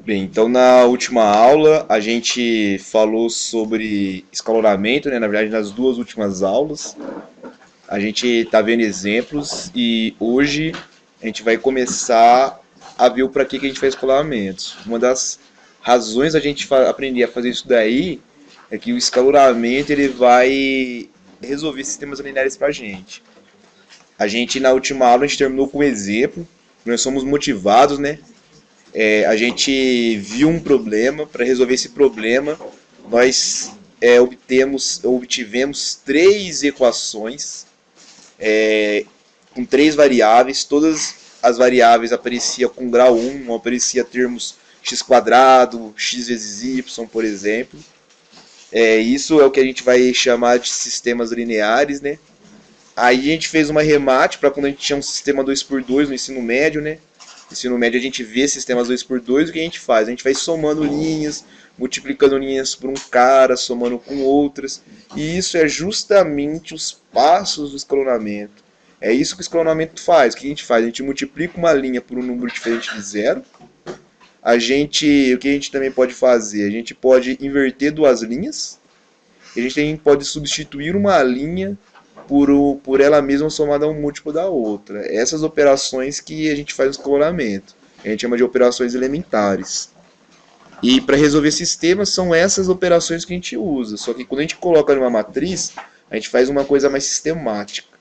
Bem, então na última aula a gente falou sobre escalonamento, né? Na verdade, nas duas últimas aulas a gente está vendo exemplos e hoje a gente vai começar a ver o para que a gente faz escalonamentos. Uma das razões da gente aprender a fazer isso daí é que o escalonamento ele vai resolver sistemas lineares para a gente. A gente na última aula a gente terminou com um exemplo, nós somos motivados, né? A gente viu um problema, para resolver esse problema, nós obtivemos três equações com três variáveis, todas as variáveis apareciam com grau 1, não aparecia termos x quadrado, x vezes y, por exemplo. Isso é o que a gente vai chamar de sistemas lineares, né? Aí a gente fez uma remate para quando a gente tinha um sistema 2x2 no ensino médio, né? No ensino médio a gente vê sistemas 2x2, o que a gente faz? A gente vai somando linhas, multiplicando linhas por um cara, somando com outras. E isso é justamente os passos do escalonamento. É isso que o escalonamento faz. O que a gente faz? A gente multiplica uma linha por um número diferente de zero. O que a gente também pode fazer? A gente pode inverter duas linhas. A gente também pode substituir uma linha por ela mesma somada a um múltiplo da outra. Essas operações que a gente faz no escalonamento. A gente chama de operações elementares. E para resolver sistemas são essas operações que a gente usa. Só que quando a gente coloca numa matriz, a gente faz uma coisa mais sistemática.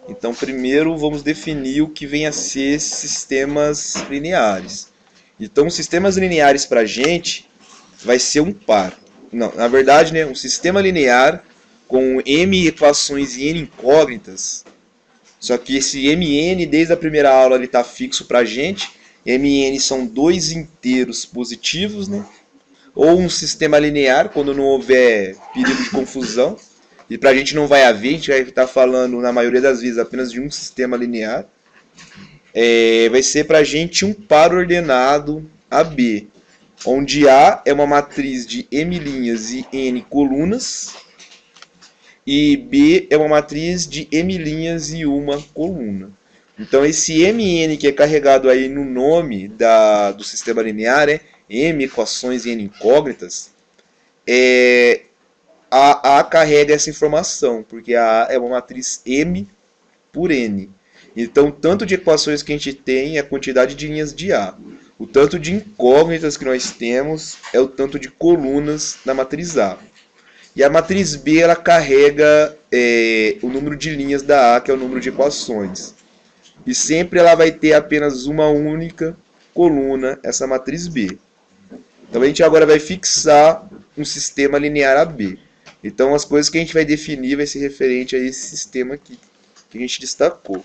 Então, primeiro vamos definir o que vem a ser sistemas lineares. Então, sistemas lineares para a gente vai ser um par. Não, na verdade, né, um sistema linear com m equações e n incógnitas. Só que esse mn, desde a primeira aula, ele está fixo para a gente. Mn são dois inteiros positivos, né? Ou um sistema linear, quando não houver perigo de confusão. E para a gente não vai haver, a gente vai estar falando, na maioria das vezes, apenas de um sistema linear. Vai ser para a gente um par ordenado AB, onde A é uma matriz de m linhas e n colunas, e B é uma matriz de m linhas e uma coluna. Então esse mn que é carregado aí no nome do sistema linear, m equações e n incógnitas, a A carrega essa informação, porque a A é uma matriz m por n. Então o tanto de equações que a gente tem é a quantidade de linhas de A. O tanto de incógnitas que nós temos é o tanto de colunas da matriz A. E a matriz B ela carrega o número de linhas da A, que é o número de equações. E sempre ela vai ter apenas uma única coluna, essa matriz B. Então a gente agora vai fixar um sistema linear AB. Então as coisas que a gente vai definir vai ser referente a esse sistema aqui, que a gente destacou.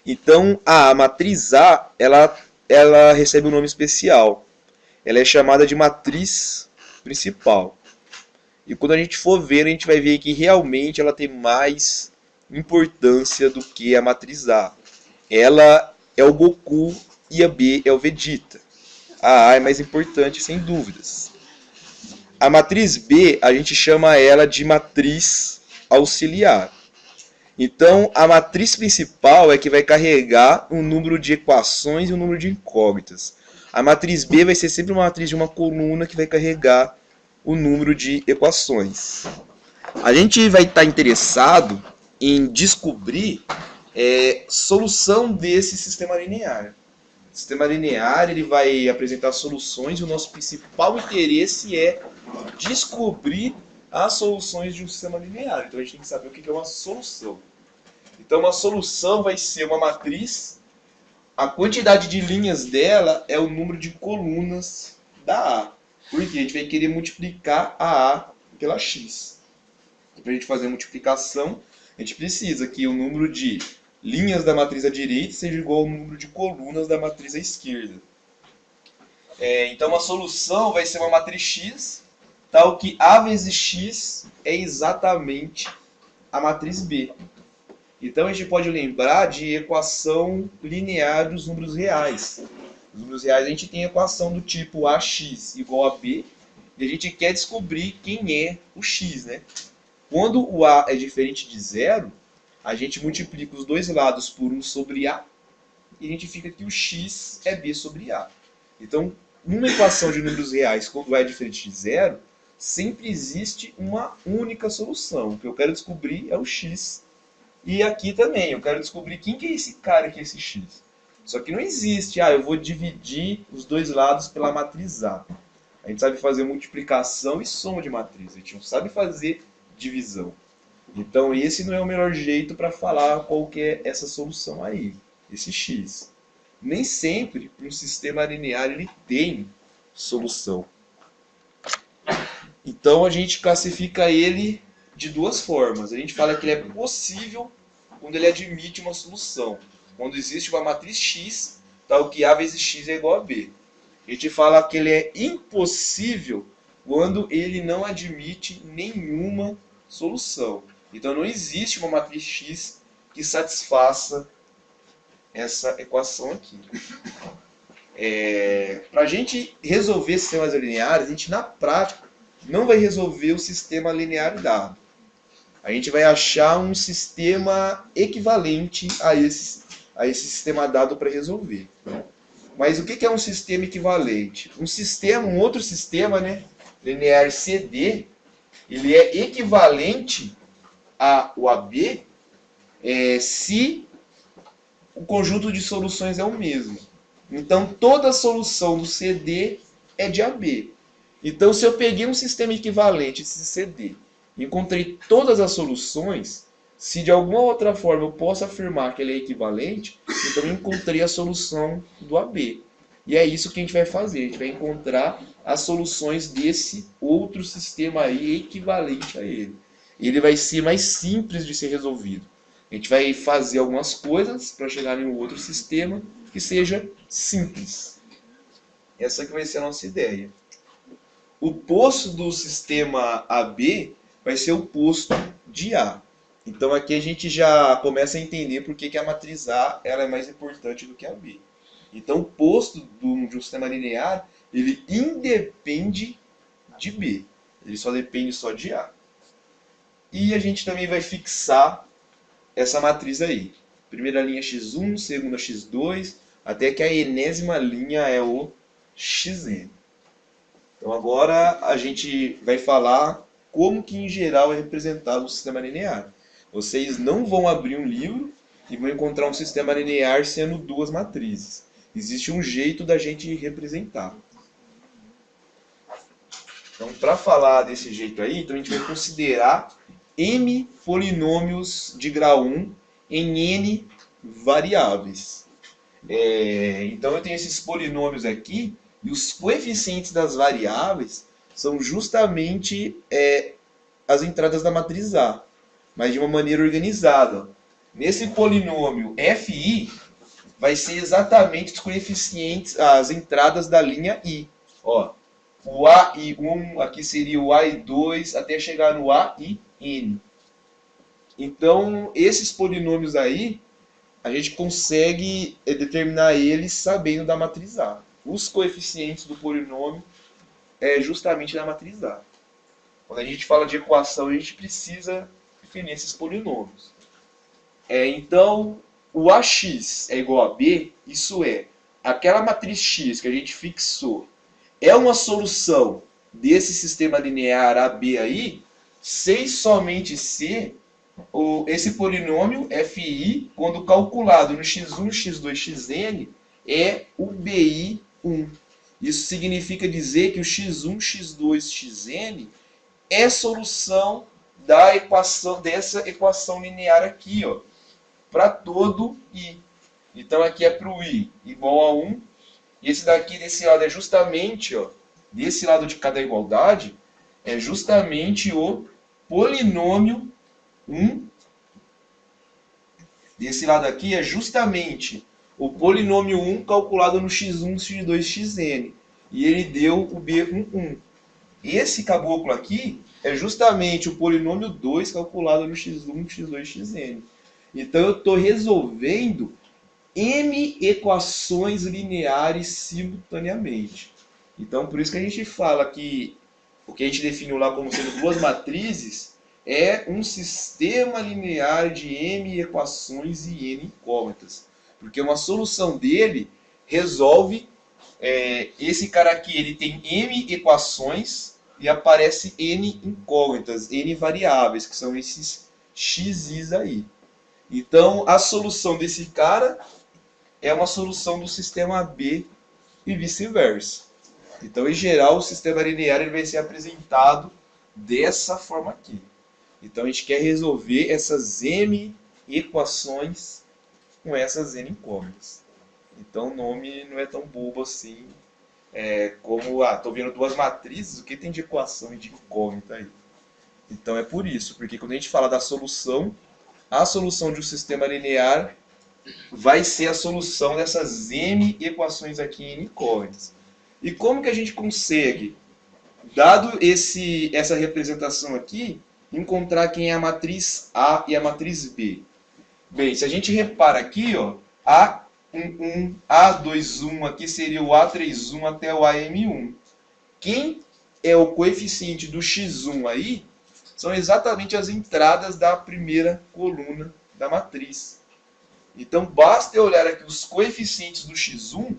Então a matriz A, ela recebe um nome especial. Ela é chamada de matriz principal. E quando a gente for ver, a gente vai ver que realmente ela tem mais importância do que a matriz A. Ela é o Goku e a B é o Vegeta. A A é mais importante, sem dúvidas. A matriz B, a gente chama ela de matriz auxiliar. Então, a matriz principal é que vai carregar um número de equações e um número de incógnitas. A matriz B vai ser sempre uma matriz de uma coluna que vai carregar o número de equações. A gente vai estar interessado em descobrir solução desse sistema linear. O sistema linear ele vai apresentar soluções e o nosso principal interesse é descobrir as soluções de um sistema linear. Então a gente tem que saber o que é uma solução. Então uma solução vai ser uma matriz, a quantidade de linhas dela é o número de colunas da A. Porque a gente vai querer multiplicar a A pela x. Para a gente fazer a multiplicação, a gente precisa que o número de linhas da matriz à direita seja igual ao número de colunas da matriz à esquerda. Então a solução vai ser uma matriz x, tal que A vezes x é exatamente a matriz B. Então a gente pode lembrar de equação linear dos números reais. Nos números reais a gente tem a equação do tipo ax igual a b, e a gente quer descobrir quem é o x, né? Quando o a é diferente de zero, a gente multiplica os dois lados por 1 sobre a, e a gente fica que o x é b sobre a. Então, numa equação de números reais, quando a é diferente de zero, sempre existe uma única solução. O que eu quero descobrir é o x. E aqui também, eu quero descobrir quem que é esse cara que é esse x. Só que não existe, eu vou dividir os dois lados pela matriz A. A gente sabe fazer multiplicação e soma de matriz, a gente não sabe fazer divisão. Então esse não é o melhor jeito para falar qual que é essa solução aí, esse x. Nem sempre um sistema linear ele tem solução. Então a gente classifica ele de duas formas. A gente fala que ele é possível quando ele admite uma solução. Quando existe uma matriz x, tal que A vezes x é igual a B. A gente fala que ele é impossível quando ele não admite nenhuma solução. Então não existe uma matriz x que satisfaça essa equação aqui. Para a gente resolver sistemas lineares, a gente na prática não vai resolver o sistema linear dado. A gente vai achar um sistema equivalente a esse sistema dado para resolver. Mas o que é um sistema equivalente? Um outro sistema, né, linear CD, ele é equivalente ao AB se o conjunto de soluções é o mesmo. Então, toda solução do CD é de AB. Então, se eu peguei um sistema equivalente, esse CD, encontrei todas as soluções, se de alguma outra forma eu posso afirmar que ele é equivalente, então eu encontrei a solução do AB. E é isso que a gente vai fazer, a gente vai encontrar as soluções desse outro sistema aí equivalente a ele. Ele vai ser mais simples de ser resolvido. A gente vai fazer algumas coisas para chegar em um outro sistema que seja simples. Essa que vai ser a nossa ideia. O posto do sistema AB vai ser o posto de A. Então aqui a gente já começa a entender por que a matriz A ela é mais importante do que a B. Então o posto de um sistema linear, ele independe de B. Ele só depende só de A. E a gente também vai fixar essa matriz aí. Primeira linha x1, segunda x2, até que a enésima linha é o xn. Então agora a gente vai falar como que em geral é representado o sistema linear. Vocês não vão abrir um livro e vão encontrar um sistema linear sendo duas matrizes. Existe um jeito da gente representar. Então, para falar desse jeito aí, então a gente vai considerar m polinômios de grau 1 em n variáveis. Então eu tenho esses polinômios aqui, e os coeficientes das variáveis são justamente as entradas da matriz A, mas de uma maneira organizada. Nesse polinômio fi, vai ser exatamente os coeficientes, as entradas da linha i. Ó, o AI1 aqui seria o AI2 até chegar no AIN. Então, esses polinômios aí, a gente consegue determinar eles sabendo da matriz A. Os coeficientes do polinômio é justamente da matriz A. Quando a gente fala de equação, a gente precisa definir esses polinômios. Então, o AX é igual a B, isso é, aquela matriz X que a gente fixou é uma solução desse sistema linear AB aí, se e somente se esse polinômio fi, quando calculado no x1, x2, xn, é o BI1. Isso significa dizer que o x1, x2, xn é solução dessa equação linear aqui, ó, para todo i. Então aqui é para o i igual a 1. E esse daqui desse lado é justamente, ó, desse lado de cada igualdade, é justamente o polinômio 1. Desse lado aqui é justamente o polinômio 1 calculado no x1, x2, xn. E ele deu o B11. Esse caboclo aqui é justamente o polinômio 2 calculado no x1, x2, xn. Então eu estou resolvendo m equações lineares simultaneamente. Então por isso que a gente fala que o que a gente definiu lá como sendo duas matrizes é um sistema linear de m equações e n incógnitas. Porque uma solução dele resolve esse cara aqui, ele tem m equações e aparece n incógnitas, n variáveis, que são esses x's aí. Então, a solução desse cara é uma solução do sistema B e vice-versa. Então, em geral, o sistema linear ele vai ser apresentado dessa forma aqui. Então, a gente quer resolver essas m equações com essas n incógnitas. Então, o nome não é tão bobo assim, como, estou vendo duas matrizes, o que tem de equação e de incógnita aí? Então, é por isso, porque quando a gente fala da solução, a solução de um sistema linear vai ser a solução dessas m equações aqui em incógnitas. E como que a gente consegue, dado essa representação aqui, encontrar quem é a matriz A e a matriz B? Bem, se a gente repara aqui, ó, A11, A21 aqui seria o A31 até o AM1. Quem é o coeficiente do X1 aí são exatamente as entradas da primeira coluna da matriz. Então, basta eu olhar aqui os coeficientes do X1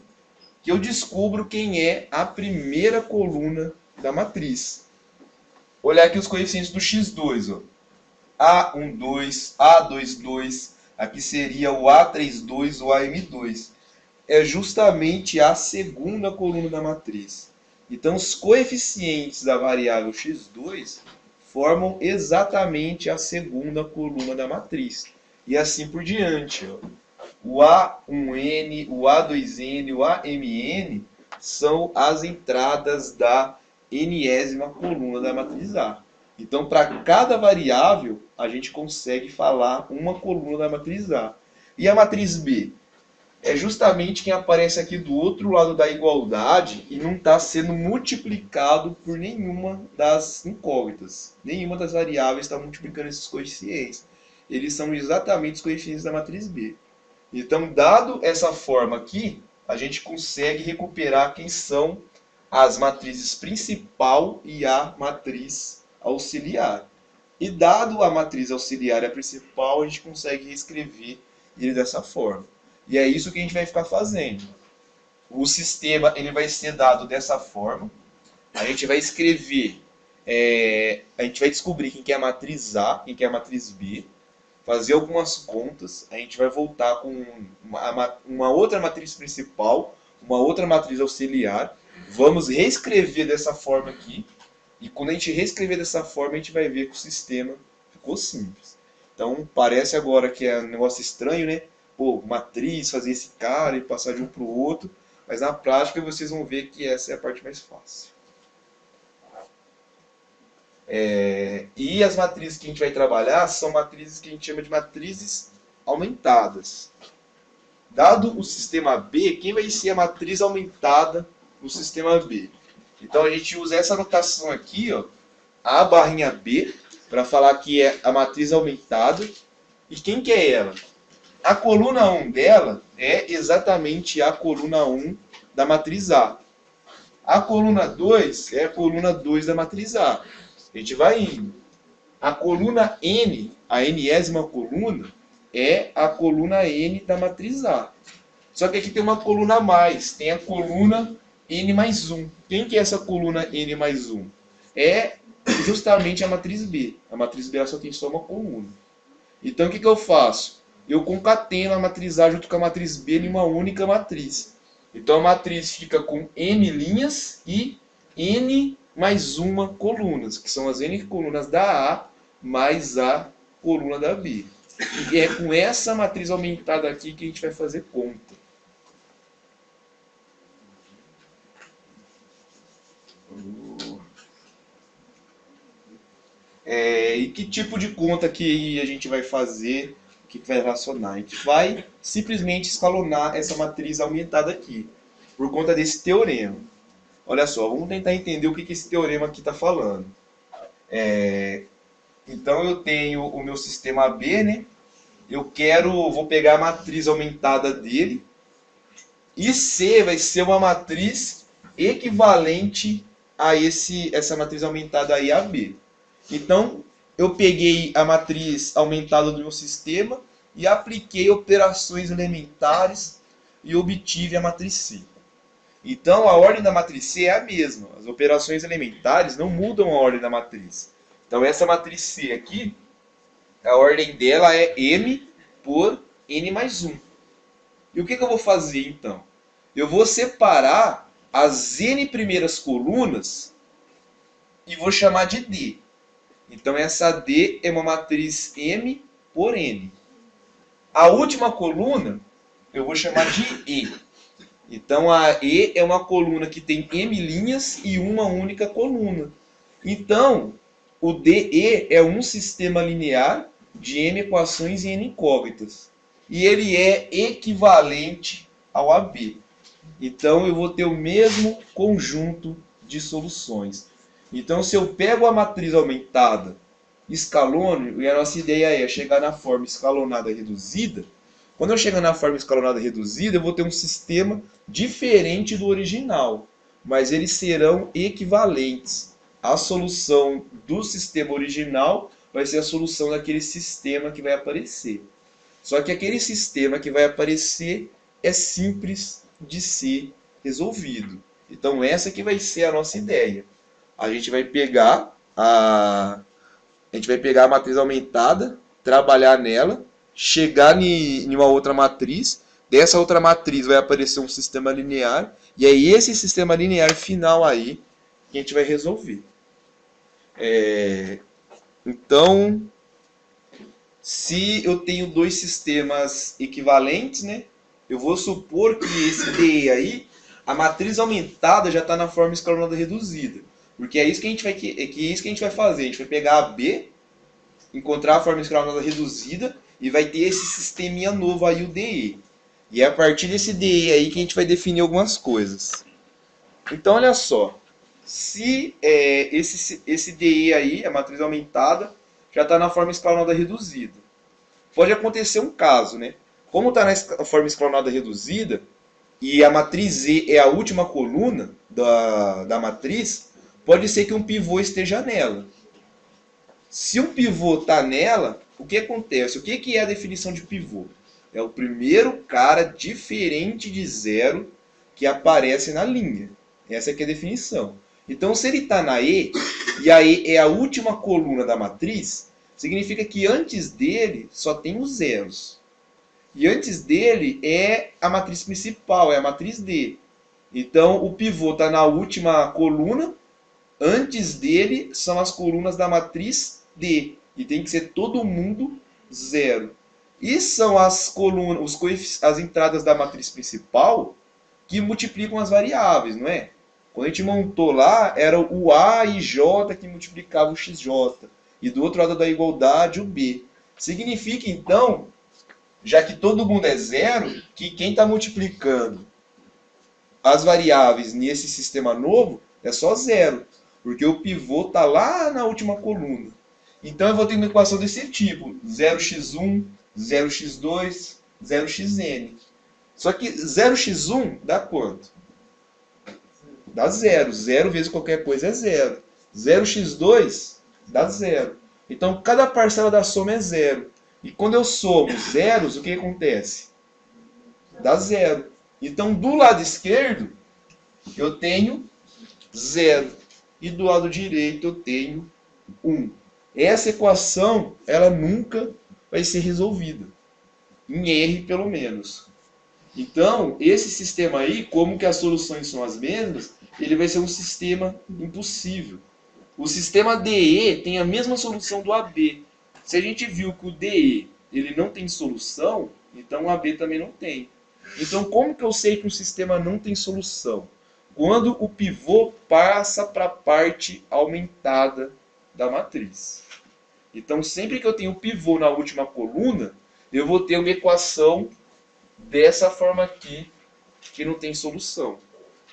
que eu descubro quem é a primeira coluna da matriz. Olhar aqui os coeficientes do X2. Ó. A12, A22, aqui seria o A32, o AM2. É justamente a segunda coluna da matriz. Então, os coeficientes da variável X2 formam exatamente a segunda coluna da matriz. E assim por diante. Ó. O A1N, o A2N, o AMN são as entradas da enésima coluna da matriz A. Então, para cada variável, a gente consegue falar uma coluna da matriz A. E a matriz B? É justamente quem aparece aqui do outro lado da igualdade e não está sendo multiplicado por nenhuma das incógnitas. Nenhuma das variáveis está multiplicando esses coeficientes. Eles são exatamente os coeficientes da matriz B. Então, dado essa forma aqui, a gente consegue recuperar quem são as matrizes principal e a matriz auxiliar. E dado a matriz auxiliar e a principal, a gente consegue reescrever ele dessa forma. E é isso que a gente vai ficar fazendo. O sistema ele vai ser dado dessa forma. A gente vai escrever, a gente vai descobrir quem que é a matriz A, quem que é a matriz B, fazer algumas contas, a gente vai voltar com uma outra matriz principal, uma outra matriz auxiliar, vamos reescrever dessa forma aqui, e quando a gente reescrever dessa forma, a gente vai ver que o sistema ficou simples. Então, parece agora que é um negócio estranho, né? Pô, matriz, fazer esse cara e passar de um para o outro, mas na prática vocês vão ver que essa é a parte mais fácil. E as matrizes que a gente vai trabalhar são matrizes que a gente chama de matrizes aumentadas. Dado o sistema B, quem vai ser a matriz aumentada no sistema B? Então a gente usa essa notação aqui, ó, A barrinha B, para falar que é a matriz aumentada. E quem que é ela? A coluna 1 dela é exatamente a coluna 1 da matriz A. A coluna 2 é a coluna 2 da matriz A. A gente vai indo. A coluna N, a enésima coluna, é a coluna N da matriz A. Só que aqui tem uma coluna a mais, tem a coluna N mais 1. Quem que é essa coluna N mais 1? É justamente a matriz B. A matriz B ela só tem só uma coluna. Então o que eu faço? Eu concateno a matriz A junto com a matriz B em uma única matriz. Então a matriz fica com N linhas e N mais uma colunas, que são as N colunas da A mais a coluna da B. E é com essa matriz aumentada aqui que a gente vai fazer conta. E que tipo de conta que a gente vai fazer, que vai relacionar? A gente vai simplesmente escalonar essa matriz aumentada aqui, por conta desse teorema. Olha só, vamos tentar entender o que esse teorema aqui está falando. Então eu tenho o meu sistema B, né? Vou pegar a matriz aumentada dele, e C vai ser uma matriz equivalente a essa matriz aumentada aí, AB. Então, eu peguei a matriz aumentada do meu sistema, e apliquei operações elementares e obtive a matriz C. Então a ordem da matriz C é a mesma. As operações elementares não mudam a ordem da matriz. Então essa matriz C aqui, a ordem dela é M por N mais 1. E o que eu vou fazer então? Eu vou separar as N primeiras colunas e vou chamar de D. Então essa D é uma matriz M por N. A última coluna eu vou chamar de E. Então a E é uma coluna que tem M linhas e uma única coluna. Então o DE é um sistema linear de M equações e N incógnitas. E ele é equivalente ao AB. Então eu vou ter o mesmo conjunto de soluções. Então se eu pego a matriz aumentada, escalono, e a nossa ideia é chegar na forma escalonada reduzida, quando eu chegar na forma escalonada reduzida, eu vou ter um sistema diferente do original, mas eles serão equivalentes. A solução do sistema original vai ser a solução daquele sistema que vai aparecer. Só que aquele sistema que vai aparecer é simples de ser resolvido. Então essa que vai ser a nossa ideia. A gente vai pegar a matriz aumentada, trabalhar nela, chegar em uma outra matriz, dessa outra matriz vai aparecer um sistema linear, e é esse sistema linear final aí que a gente vai resolver. Então, se eu tenho dois sistemas equivalentes, né, eu vou supor que esse DE aí, a matriz aumentada já está na forma escalonada reduzida. Porque é isso que a gente vai fazer. A gente vai pegar a B, encontrar a forma escalonada reduzida e vai ter esse sisteminha novo aí, o DE. E é a partir desse DE aí que a gente vai definir algumas coisas. Então, olha só. Se esse DE aí, a matriz aumentada, já está na forma escalonada reduzida. Pode acontecer um caso, né? Como está na forma escalonada reduzida e a matriz E é a última coluna da matriz, pode ser que um pivô esteja nela. Se um pivô está nela, o que acontece? O que é a definição de pivô? É o primeiro cara diferente de zero que aparece na linha. Essa aqui é a definição. Então, se ele está na E, e a E é a última coluna da matriz, significa que antes dele só tem os zeros. E antes dele é a matriz principal, é a matriz D. Então, o pivô está na última coluna, antes dele são as colunas da matriz D. E tem que ser todo mundo zero. E são as colunas, as entradas da matriz principal que multiplicam as variáveis, não é? Quando a gente montou lá, era o A e J que multiplicavam o XJ. E do outro lado da igualdade, o B. Significa, então, já que todo mundo é zero, que quem está multiplicando as variáveis nesse sistema novo é só zero. Porque o pivô está lá na última coluna. Então eu vou ter uma equação desse tipo. 0x1, 0x2, 0xn. Só que 0x1 dá quanto? Dá 0. 0 vezes qualquer coisa é 0. 0x2 dá 0. Então cada parcela da soma é 0. E quando eu somo zeros, o que acontece? Dá 0. Então do lado esquerdo eu tenho 0. E do lado direito eu tenho 1. Essa equação ela nunca vai ser resolvida. Em R, pelo menos. Então, esse sistema aí, como que as soluções são as mesmas, ele vai ser um sistema impossível. O sistema DE tem a mesma solução do AB. Se a gente viu que o DE ele não tem solução, então o AB também não tem. Então, como que eu sei que um sistema não tem solução? Quando o pivô passa para a parte aumentada da matriz. Então, sempre que eu tenho pivô na última coluna, eu vou ter uma equação dessa forma aqui, que não tem solução.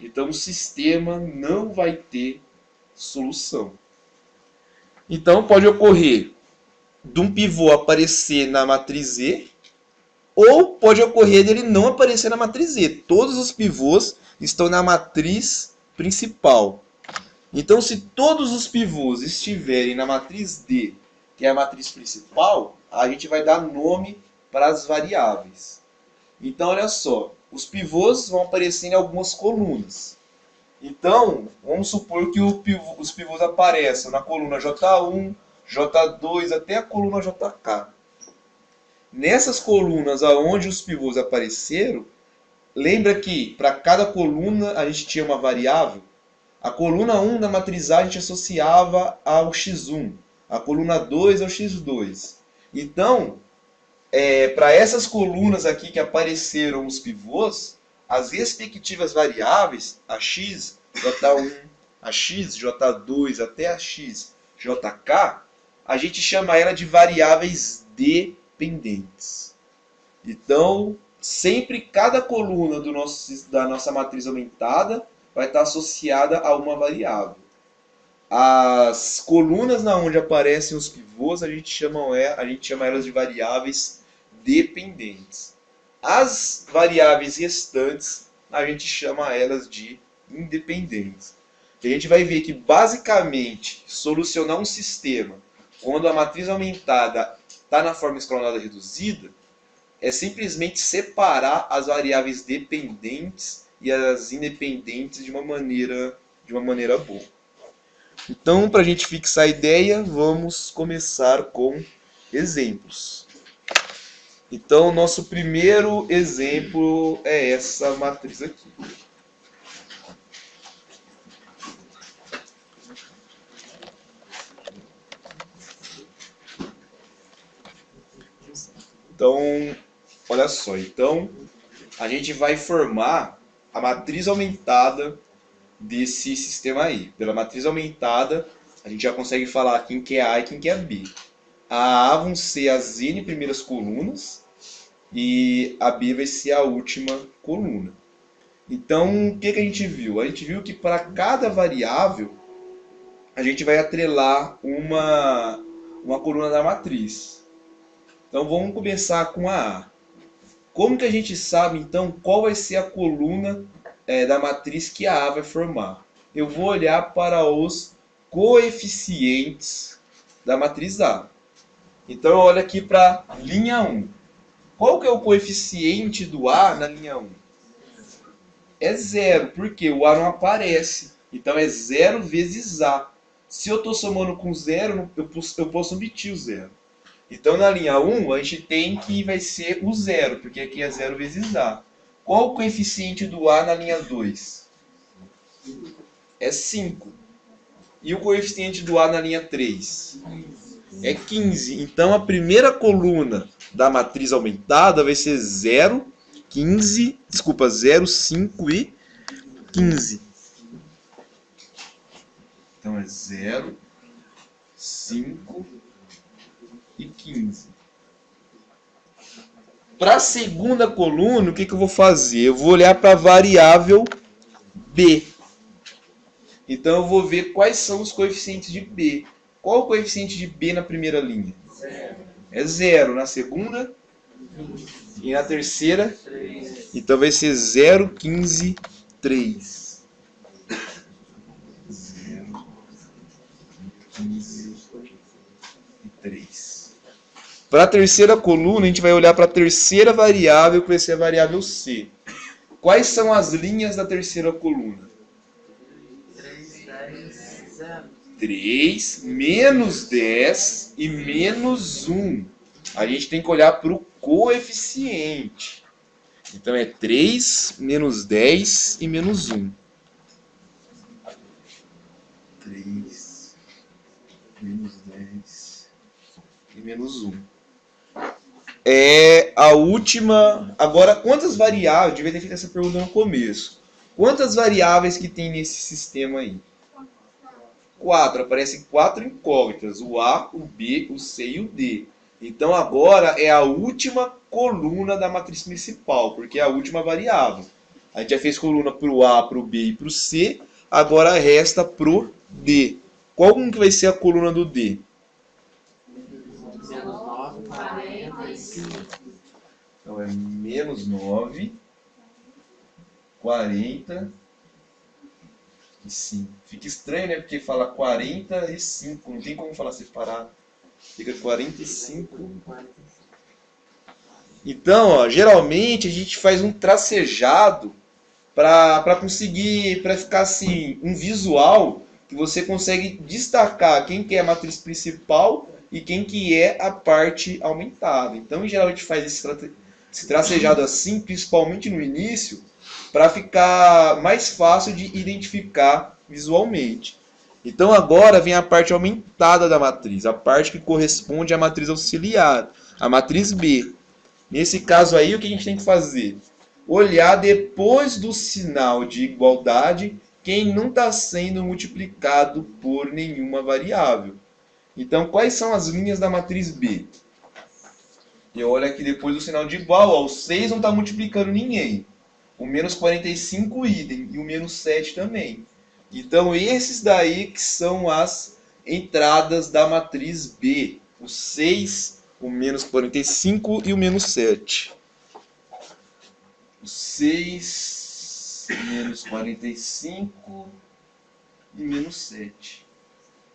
Então, o sistema não vai ter solução. Então, pode ocorrer de um pivô aparecer na matriz E, ou pode ocorrer dele não aparecer na matriz E. Todos os pivôs estão na matriz principal. Então, se todos os pivôs estiverem na matriz D, que é a matriz principal, a gente vai dar nome para as variáveis. Então, olha só, os pivôs vão aparecer em algumas colunas. Então, vamos supor que os pivôs apareçam na coluna J1, J2 até a coluna JK. Nessas colunas aonde os pivôs apareceram, lembra que para cada coluna a gente tinha uma variável? A coluna 1 da matriz A a gente associava ao x1, a coluna 2 ao x2. Então, para essas colunas aqui que apareceram os pivôs, as respectivas variáveis, a x, j1, a x, j2 até a x, jk, a gente chama ela de variáveis dependentes. Então, sempre cada coluna da nossa matriz aumentada vai estar associada a uma variável. As colunas na onde aparecem os pivôs, a gente chama elas de variáveis dependentes. As variáveis restantes, a gente chama elas de independentes. E a gente vai ver que, basicamente, solucionar um sistema quando a matriz aumentada está na forma escalonada reduzida é simplesmente separar as variáveis dependentes e as independentes de uma maneira boa. Então, para a gente fixar a ideia, vamos começar com exemplos. Então, nosso primeiro exemplo é essa matriz aqui. Então, olha só. Então, a gente vai formar a matriz aumentada desse sistema aí. Pela matriz aumentada, a gente já consegue falar quem que é A e quem que é B. A vão ser as n primeiras colunas e a B vai ser a última coluna. Então, o que a gente viu? A gente viu que para cada variável, a gente vai atrelar uma coluna da matriz. Então, vamos começar com a A. Como que a gente sabe, então, qual vai ser a coluna da matriz que a A vai formar? Eu vou olhar para os coeficientes da matriz A. Então, eu olho aqui para a linha 1. Qual que é o coeficiente do A na linha 1? É 0, porque o A não aparece. Então, é 0 vezes A. Se eu estou somando com 0, eu posso omitir o 0. Então, na linha 1, a gente tem que vai ser o 0, porque aqui é 0 vezes A. Qual o coeficiente do A na linha 2? É 5. E o coeficiente do A na linha 3? É 15. Então, a primeira coluna da matriz aumentada vai ser 0, 5 e 15. Então, é 0, 5 e 15. Para a segunda coluna, o que eu vou fazer? Eu vou olhar para a variável B. Então, eu vou ver quais são os coeficientes de B. Qual o coeficiente de B na primeira linha? 0. É 0. Na segunda? 20. E na terceira? 3. Então vai ser 0, 15, 3. 0, 15 e 3. Para a terceira coluna, a gente vai olhar para a terceira variável, que vai ser a variável C. Quais são as linhas da terceira coluna? 3, 10, 0. 3, menos 10 e menos 1. A gente tem que olhar para o coeficiente. Então é 3, menos 10 e menos 1. 3, menos 10 e menos 1. É a última... Agora, quantas variáveis... Devia ter feito essa pergunta no começo. Quantas variáveis que tem nesse sistema aí? 4. Aparecem 4 incógnitas. O A, o B, o C e o D. Então agora é a última coluna da matriz principal, porque é a última variável. A gente já fez coluna para o A, para o B e para o C. Agora resta para o D. Qual que vai ser a coluna do D? Menos 9, 45. Então é menos 9, 45. Fica estranho, né? Porque fala 45, não tem como falar separado. Fica 45. Então, ó, geralmente a gente faz um tracejado para conseguir, para ficar assim, um visual que você consegue destacar quem que é a matriz principal e quem que é a parte aumentada. Então, em geral, a gente faz esse tracejado assim, principalmente no início, para ficar mais fácil de identificar visualmente. Então, agora vem a parte aumentada da matriz, a parte que corresponde à matriz auxiliar, a matriz B. Nesse caso aí, o que a gente tem que fazer? Olhar depois do sinal de igualdade quem não está sendo multiplicado por nenhuma variável. Então, quais são as linhas da matriz B? Eu olho aqui depois do sinal de igual, ó, o 6 não está multiplicando ninguém. O menos 45 idem, e o menos 7 também. Então, esses daí que são as entradas da matriz B. O 6, o menos 45 e o menos 7. O 6, menos 45 e menos 7.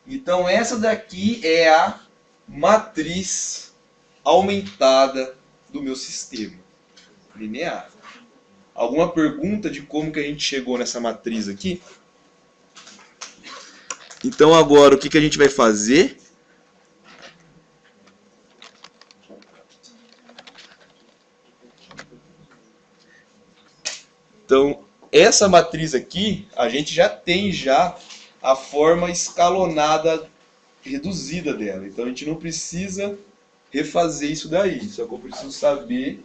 Então, essa daqui é a matriz aumentada do meu sistema linear. Alguma pergunta de como que a gente chegou nessa matriz aqui? Então, agora, o que a gente vai fazer? Então, essa matriz aqui, a gente já tem a forma escalonada reduzida dela. Então, a gente não precisa refazer isso daí. Só que eu preciso saber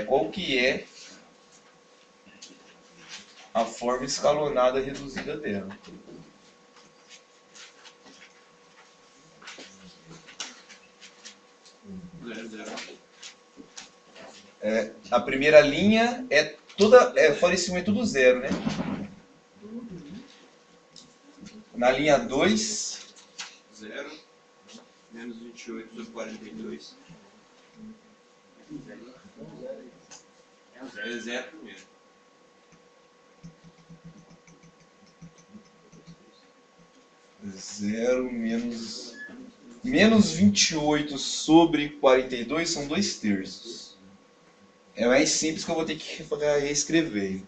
qual que é a forma escalonada reduzida dela. A primeira linha é toda, fora esse 1 é tudo zero, né? Na linha 2, 0, menos 28 sobre 42. É 0 primeiro. Zero menos 28 sobre 42 são 2 terços. É mais simples que eu vou ter que reescrever.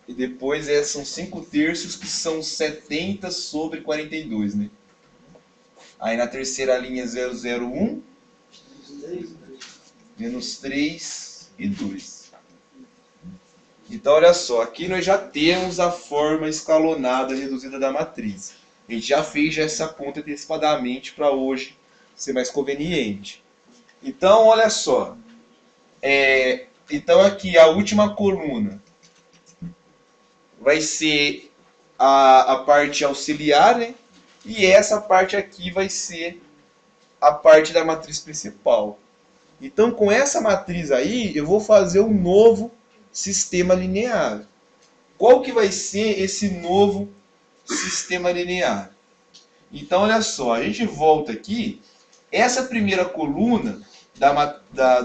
E depois são 5 terços que são 70 sobre 42, né? Aí na terceira linha 001, menos 3 e 2. Então olha só, aqui nós já temos a forma escalonada reduzida da matriz. A gente já fez essa conta antecipadamente para hoje ser mais conveniente. Então olha só, então aqui a última coluna vai ser a parte auxiliar, né? E essa parte aqui vai ser a parte da matriz principal. Então, com essa matriz aí, eu vou fazer um novo sistema linear. Qual que vai ser esse novo sistema linear? Então, olha só, a gente volta aqui. Essa primeira coluna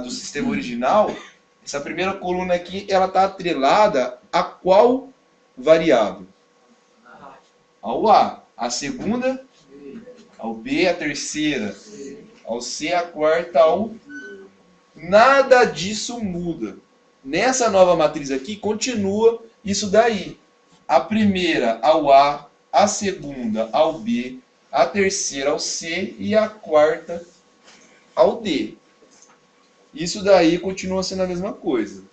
do sistema original, essa primeira coluna aqui, ela está atrelada a qual variável? Ao A. A segunda? Ao B. A terceira? Ao C. A quarta? Ao... Nada disso muda. Nessa nova matriz aqui, continua isso daí. A primeira ao A, a segunda ao B, a terceira ao C e a quarta ao D. Isso daí continua sendo a mesma coisa.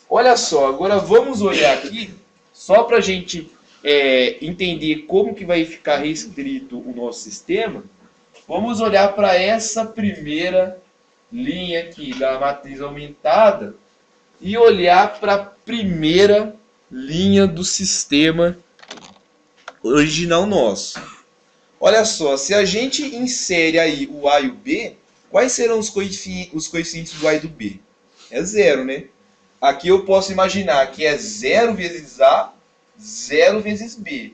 Olha só, agora vamos olhar aqui, só para a gente entender como que vai ficar reescrito o nosso sistema. Vamos olhar para essa primeira linha aqui da matriz aumentada e olhar para a primeira linha do sistema original nosso. Olha só, se a gente insere aí o A e o B, quais serão os coeficientes do A e do B? É 0, né? Aqui eu posso imaginar que é 0 vezes A, 0 vezes B.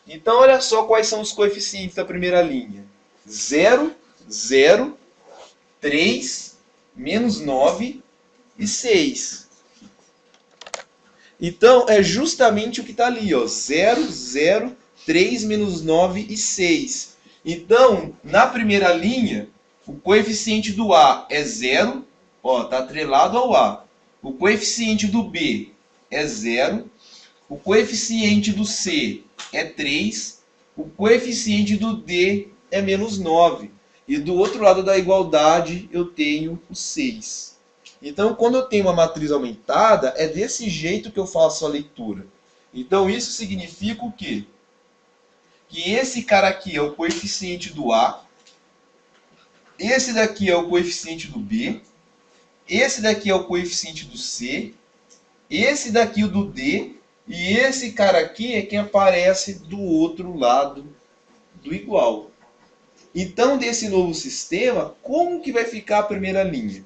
Então, olha só quais são os coeficientes da primeira linha. 0, 0, 3, menos 9 e 6. Então, é justamente o que está ali, ó, 0, 0, 3, menos 9 e 6. Então, na primeira linha, O coeficiente do A é 0, ó, tá atrelado ao A. O coeficiente do B é 0. O coeficiente do C é 3. O coeficiente do D é menos 9. E do outro lado da igualdade eu tenho o 6. Então, quando eu tenho uma matriz aumentada, é desse jeito que eu faço a leitura. Então, isso significa o quê? Que esse cara aqui é o coeficiente do A, esse daqui é o coeficiente do B, esse daqui é o coeficiente do C, esse daqui é o do D, e esse cara aqui é quem aparece do outro lado do igual. Então, desse novo sistema, como que vai ficar a primeira linha?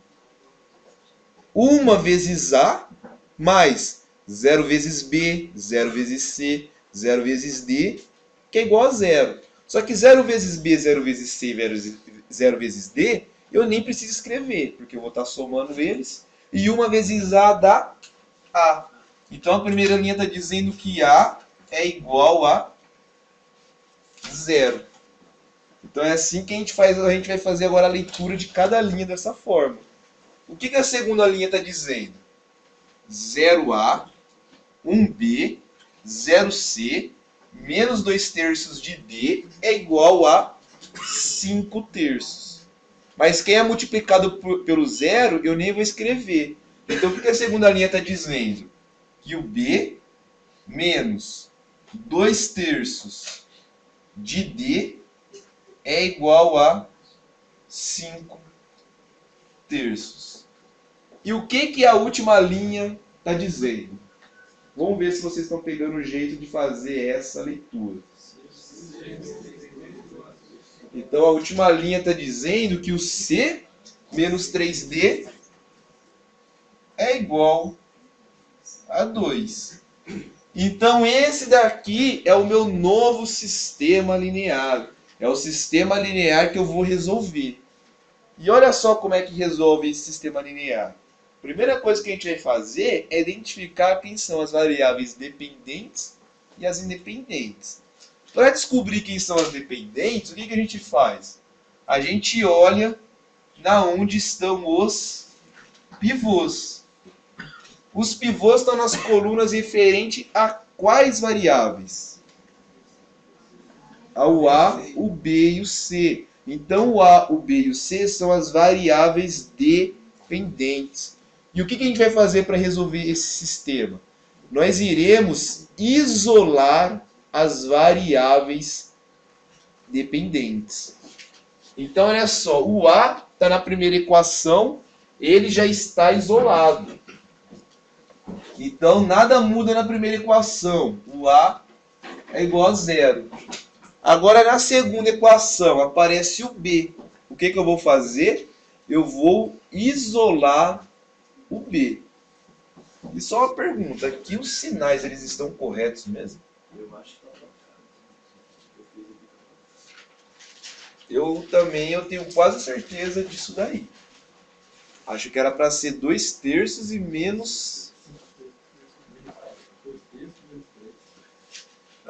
1 vezes A, mais 0 vezes B, 0 vezes C, 0 vezes D, que é igual a 0. Só que 0 vezes B, 0 vezes C, 0 vezes D, eu nem preciso escrever, porque eu vou estar somando eles. E 1 vezes A dá A. Então a primeira linha está dizendo que A é igual a 0. Então é assim que a gente faz, a gente vai fazer agora a leitura de cada linha dessa forma. O que a segunda linha está dizendo? 0A, 1B, 0C, menos 2 terços de D é igual a 5 terços. Mas quem é multiplicado pelo zero, eu nem vou escrever. Então o que a segunda linha está dizendo? Que o B menos 2 terços de D é igual a 5 terços. E o que a última linha está dizendo? Vamos ver se vocês estão pegando o jeito de fazer essa leitura. Então a última linha está dizendo que o C menos 3D é igual a 2. Então esse daqui é o meu novo sistema linear. É o sistema linear que eu vou resolver. E olha só como é que resolve esse sistema linear. A primeira coisa que a gente vai fazer é identificar quem são as variáveis dependentes e as independentes. Para descobrir quem são as dependentes, o que a gente faz? A gente olha na onde estão os pivôs. Os pivôs estão nas colunas referente a quais variáveis? Ao A, o B e o C. Então o A, o B e o C são as variáveis dependentes. E o que a gente vai fazer para resolver esse sistema? Nós iremos isolar as variáveis dependentes. Então olha só, o A está na primeira equação, ele já está isolado. Então nada muda na primeira equação. O A é igual a 0. Agora na segunda equação aparece o B. O que eu vou fazer? Eu vou isolar o B. E só uma pergunta, aqui os sinais eles estão corretos mesmo? Eu acho que tá. Eu tenho quase certeza disso daí. Acho que era para ser 2 terços e menos.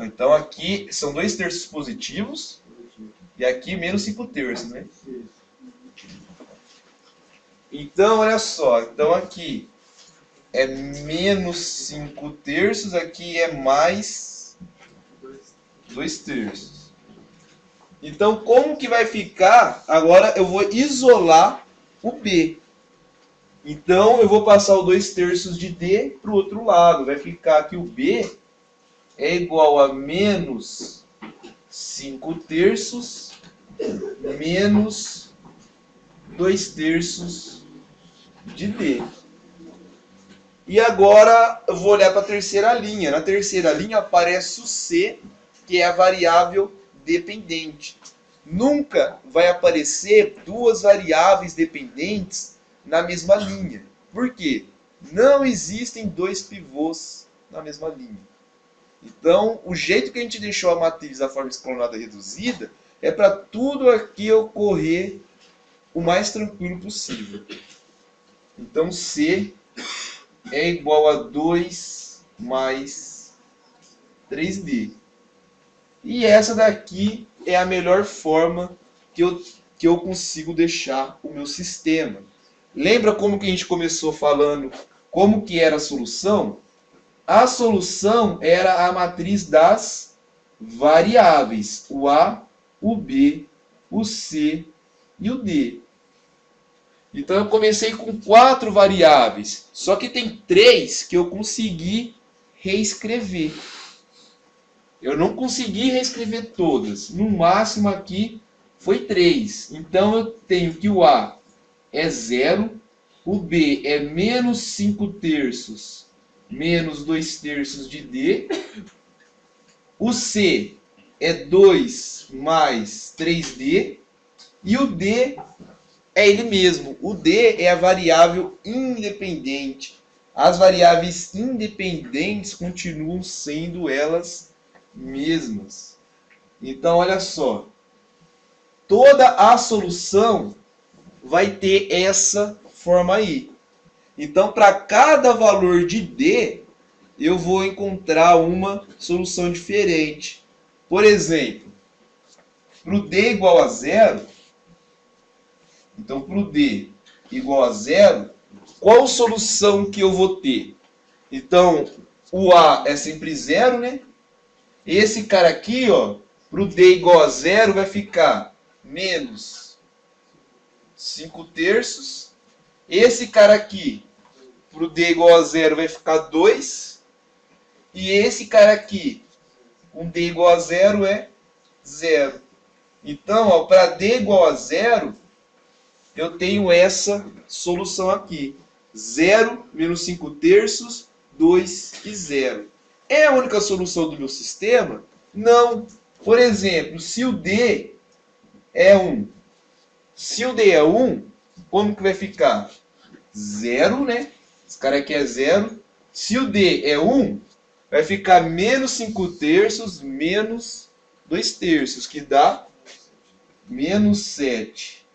Então aqui são 2 terços positivos e aqui menos 5 terços, né? Então olha só, então aqui é menos 5 terços, aqui é mais 2 terços. Então como que vai ficar? Agora eu vou isolar o B. Então eu vou passar o 2 terços de D para o outro lado. Vai ficar que o B é igual a menos 5 terços menos 2 terços de D. E agora eu vou olhar para a terceira linha. Na terceira linha aparece o C, que é a variável dependente. Nunca vai aparecer duas variáveis dependentes na mesma linha. Por quê? Não existem dois pivôs na mesma linha. Então, o jeito que a gente deixou a matriz da forma escalonada reduzida é para tudo aqui ocorrer o mais tranquilo possível. Então, C é igual a 2 mais 3D. E essa daqui é a melhor forma que eu que eu consigo deixar o meu sistema. Lembra como que a gente começou falando como que era a solução? A solução era a matriz das variáveis, o A, o B, o C e o D. Então eu comecei com 4 variáveis, só que tem 3 que eu consegui reescrever. Eu não consegui reescrever todas, no máximo aqui foi 3. Então eu tenho que o A é 0, o B é menos 5 terços, menos 2 terços de D, o C é 2 mais 3D, e o D é ele mesmo. O D é a variável independente. As variáveis independentes continuam sendo elas mesmas. Então, olha só. Toda a solução vai ter essa forma aí. Então, para cada valor de D, eu vou encontrar uma solução diferente. Por exemplo, para o D igual a 0, então para o D igual a 0, qual solução que eu vou ter? Então, o A é sempre 0, né? Esse cara aqui, ó, para o D igual a 0 vai ficar menos 5 terços. Esse cara aqui, para o D igual a 0 vai ficar 2. E esse cara aqui, com D igual a 0 é 0. Então, para D igual a 0, eu tenho essa solução aqui. 0 menos 5 terços, 2 e 0. É a única solução do meu sistema? Não. Por exemplo, se o D é 1. Se o D é 1, como que vai ficar? 0, né? Esse cara aqui é 0. Se o D é 1, vai ficar menos 5 terços, menos 2 terços, que dá menos 7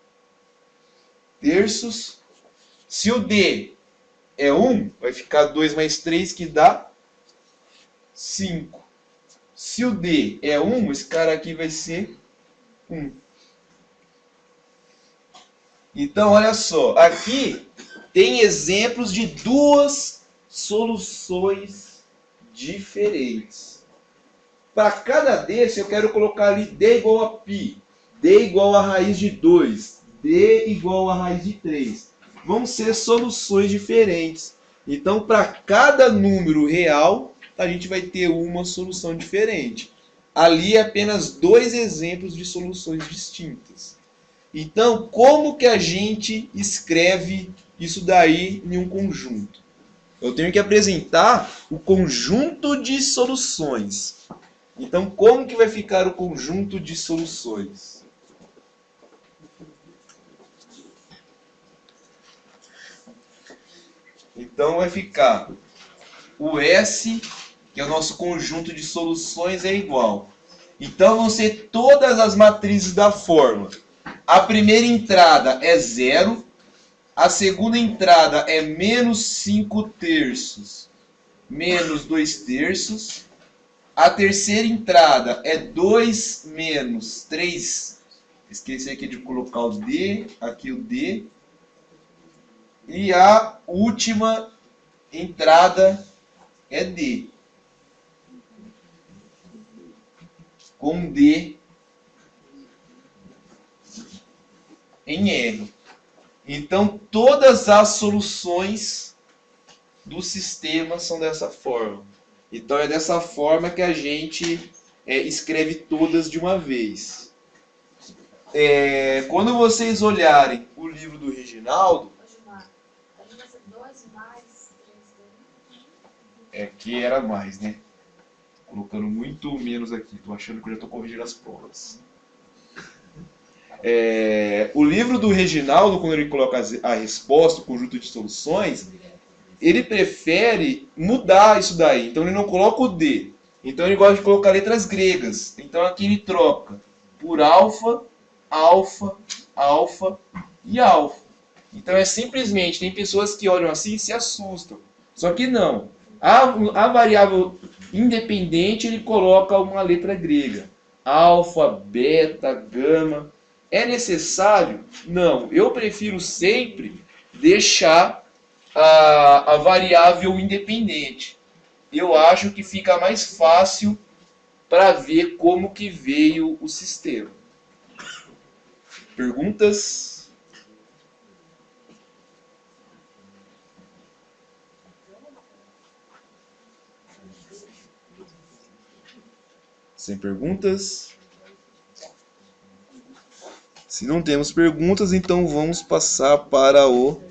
terços. Se o D é 1, vai ficar 2 mais 3, que dá 5. Se o D é 1, esse cara aqui vai ser 1. Então, olha só. Aqui tem exemplos de duas soluções diferentes. Para cada desse, eu quero colocar ali D igual a π, D igual a raiz de 2, D igual a raiz de 3. Vão ser soluções diferentes. Então, para cada número real, a gente vai ter uma solução diferente. Ali é apenas 2 exemplos de soluções distintas. Então, como que a gente escreve isso daí em um conjunto? Eu tenho que apresentar o conjunto de soluções. Então, como que vai ficar o conjunto de soluções? Então, vai ficar o S, que é o nosso conjunto de soluções, é igual. Então, vão ser todas as matrizes da forma. A primeira entrada é 0. A segunda entrada é menos 5 terços, menos 2 terços. A terceira entrada é 2 menos 3. Esqueci aqui de colocar o D, aqui o D. E a última entrada é D, com D em R. Então, todas as soluções do sistema são dessa forma. Então, é dessa forma que a gente escreve todas de uma vez. Quando vocês olharem o livro do Reginaldo, que era mais, né? Tô colocando muito menos aqui. Tô achando que eu já estou corrigindo as provas. O livro do Reginaldo, quando ele coloca a resposta, o conjunto de soluções, ele prefere mudar isso daí. Então ele não coloca o D. Então ele gosta de colocar letras gregas. Então aqui ele troca por alfa, alfa, alfa e alfa. Então é simplesmente, tem pessoas que olham assim e se assustam. Só que não. A variável independente ele coloca uma letra grega. Alfa, beta, gama. É necessário? Não. Eu prefiro sempre deixar a variável independente. Eu acho que fica mais fácil para ver como que veio o sistema. Perguntas? Sem perguntas? Se não temos perguntas, então vamos passar para o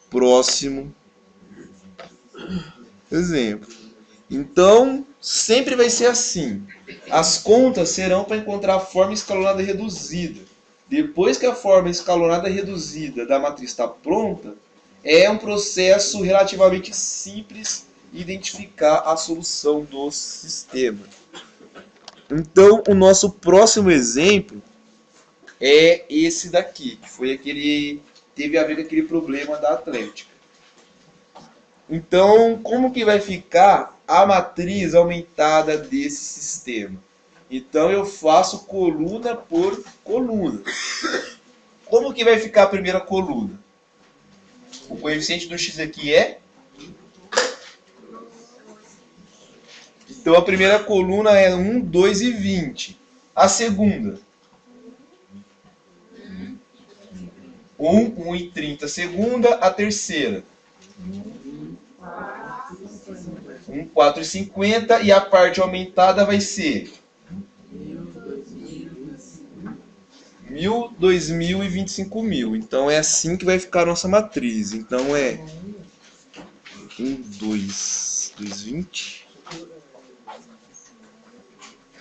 próximo exemplo. Então, sempre vai ser assim. As contas serão para encontrar a forma escalonada reduzida. Depois que a forma escalonada reduzida da matriz está pronta, é um processo relativamente simples identificar a solução do sistema. Então, o nosso próximo exemplo é esse daqui, que foi aquele teve a ver com aquele problema da Atlética. Então, como que vai ficar a matriz aumentada desse sistema? Então, eu faço coluna por coluna. Como que vai ficar a primeira coluna? O coeficiente do x aqui é? Então, a primeira coluna é 1, 2 e 20. A segunda? 1, 1 e 30. A segunda, a terceira? 1, 4 e 50. E a parte aumentada vai ser? 1.000, 2.000 e 25.000. Então, é assim que vai ficar a nossa matriz. Então, é 1, 2, 2, 20.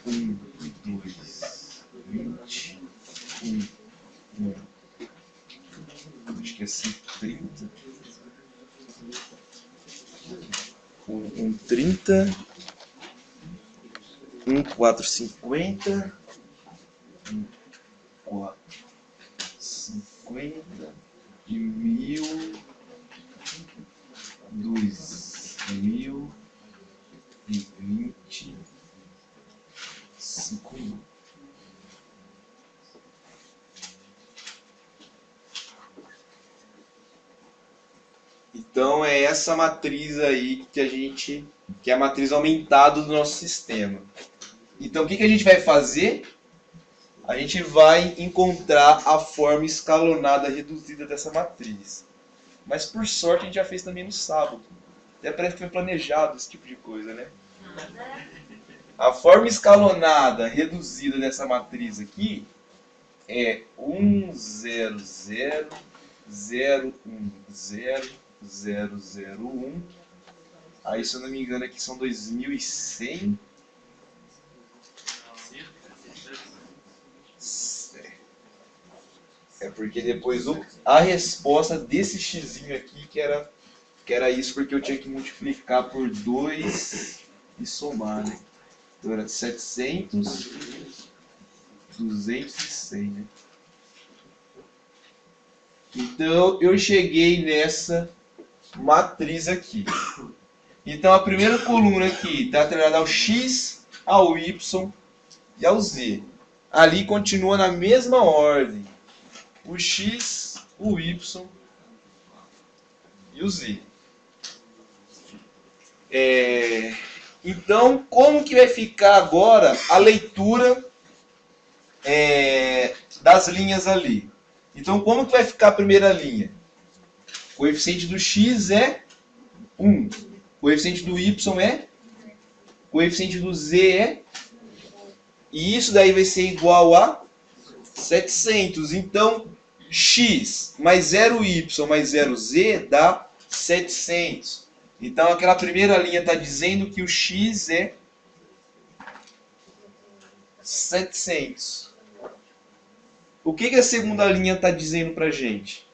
1, 2, 20. 1, 1. Acho que é 130. 1, 30. 1, 4, 50. 1, 4, 50. E 1.000. 2.000 e 25.000. Então é essa matriz aí que é a matriz aumentada do nosso sistema. Então o que a gente vai fazer? A gente vai encontrar a forma escalonada reduzida dessa matriz. Mas por sorte a gente já fez também no sábado. Até parece que foi planejado esse tipo de coisa, né? A forma escalonada reduzida dessa matriz aqui é 1, 0, 0, 0, 1, 0, 0, 0, 1. Aí, se eu não me engano, aqui são 2.100. É porque depois a resposta desse xzinho aqui que era isso, porque eu tinha que multiplicar por 2 e somar, né? Então era 700, 200 e 100, né? Então eu cheguei nessa matriz aqui. Então a primeira coluna aqui está atrelada ao x, ao y e ao z. Ali continua na mesma ordem. O x, o y e o z. Então, como que vai ficar agora a leitura das linhas ali? Então, como que vai ficar a primeira linha? O coeficiente do x é 1. O coeficiente do y é? O coeficiente do z é? E isso daí vai ser igual a 700. Então, x mais 0y mais 0z dá 700. Então, aquela primeira linha está dizendo que o x é 700. O que a segunda linha está dizendo para a gente?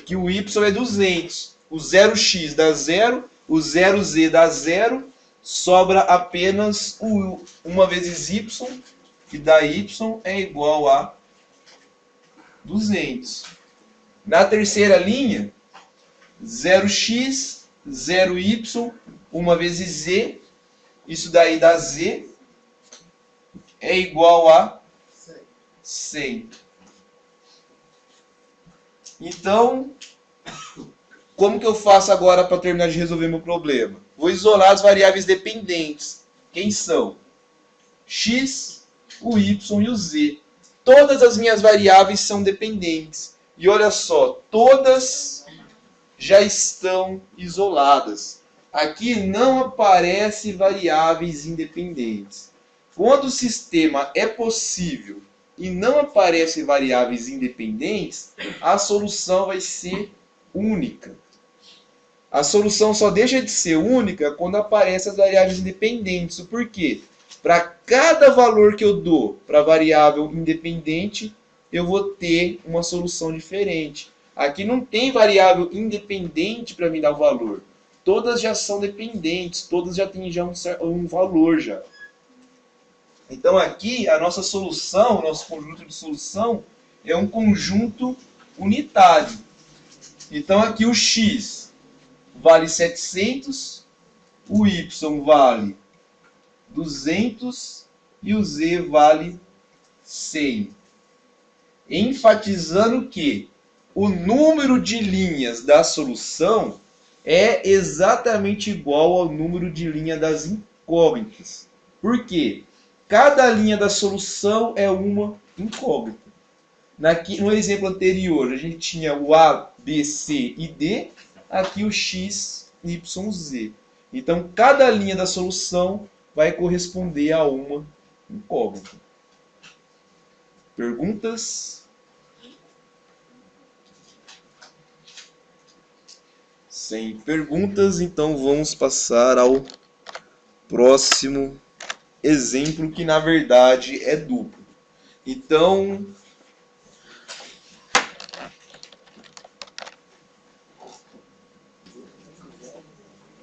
Que o y é 200. O 0x dá 0, o 0z dá 0, sobra apenas o 1 vezes y, que dá y é igual a 200. Na terceira linha, 0x, 0y, 1 vezes z, isso daí dá z, é igual a 100. Então, como que eu faço agora para terminar de resolver meu problema? Vou isolar as variáveis dependentes. Quem são? X, o Y e o Z. Todas as minhas variáveis são dependentes. E olha só, todas já estão isoladas. Aqui não aparece variáveis independentes. Quando o sistema é possível e não aparece variáveis independentes, a solução vai ser única. A solução só deixa de ser única quando aparecem as variáveis independentes. Por quê? Para cada valor que eu dou para a variável independente, eu vou ter uma solução diferente. Aqui não tem variável independente para me dar o valor. Todas já são dependentes, todas já têm um valor já. Então aqui a nossa solução, o nosso conjunto de solução é um conjunto unitário. Então aqui o x vale 700, o y vale 200 e o z vale 100. Enfatizando que o número de linhas da solução é exatamente igual ao número de linha das incógnitas. Por quê? Cada linha da solução é uma incógnita. No exemplo anterior, a gente tinha o A, B, C e D. Aqui o X, Y, Z. Então, cada linha da solução vai corresponder a uma incógnita. Perguntas? Sem perguntas, então vamos passar ao próximo exemplo, que na verdade é duplo. Então,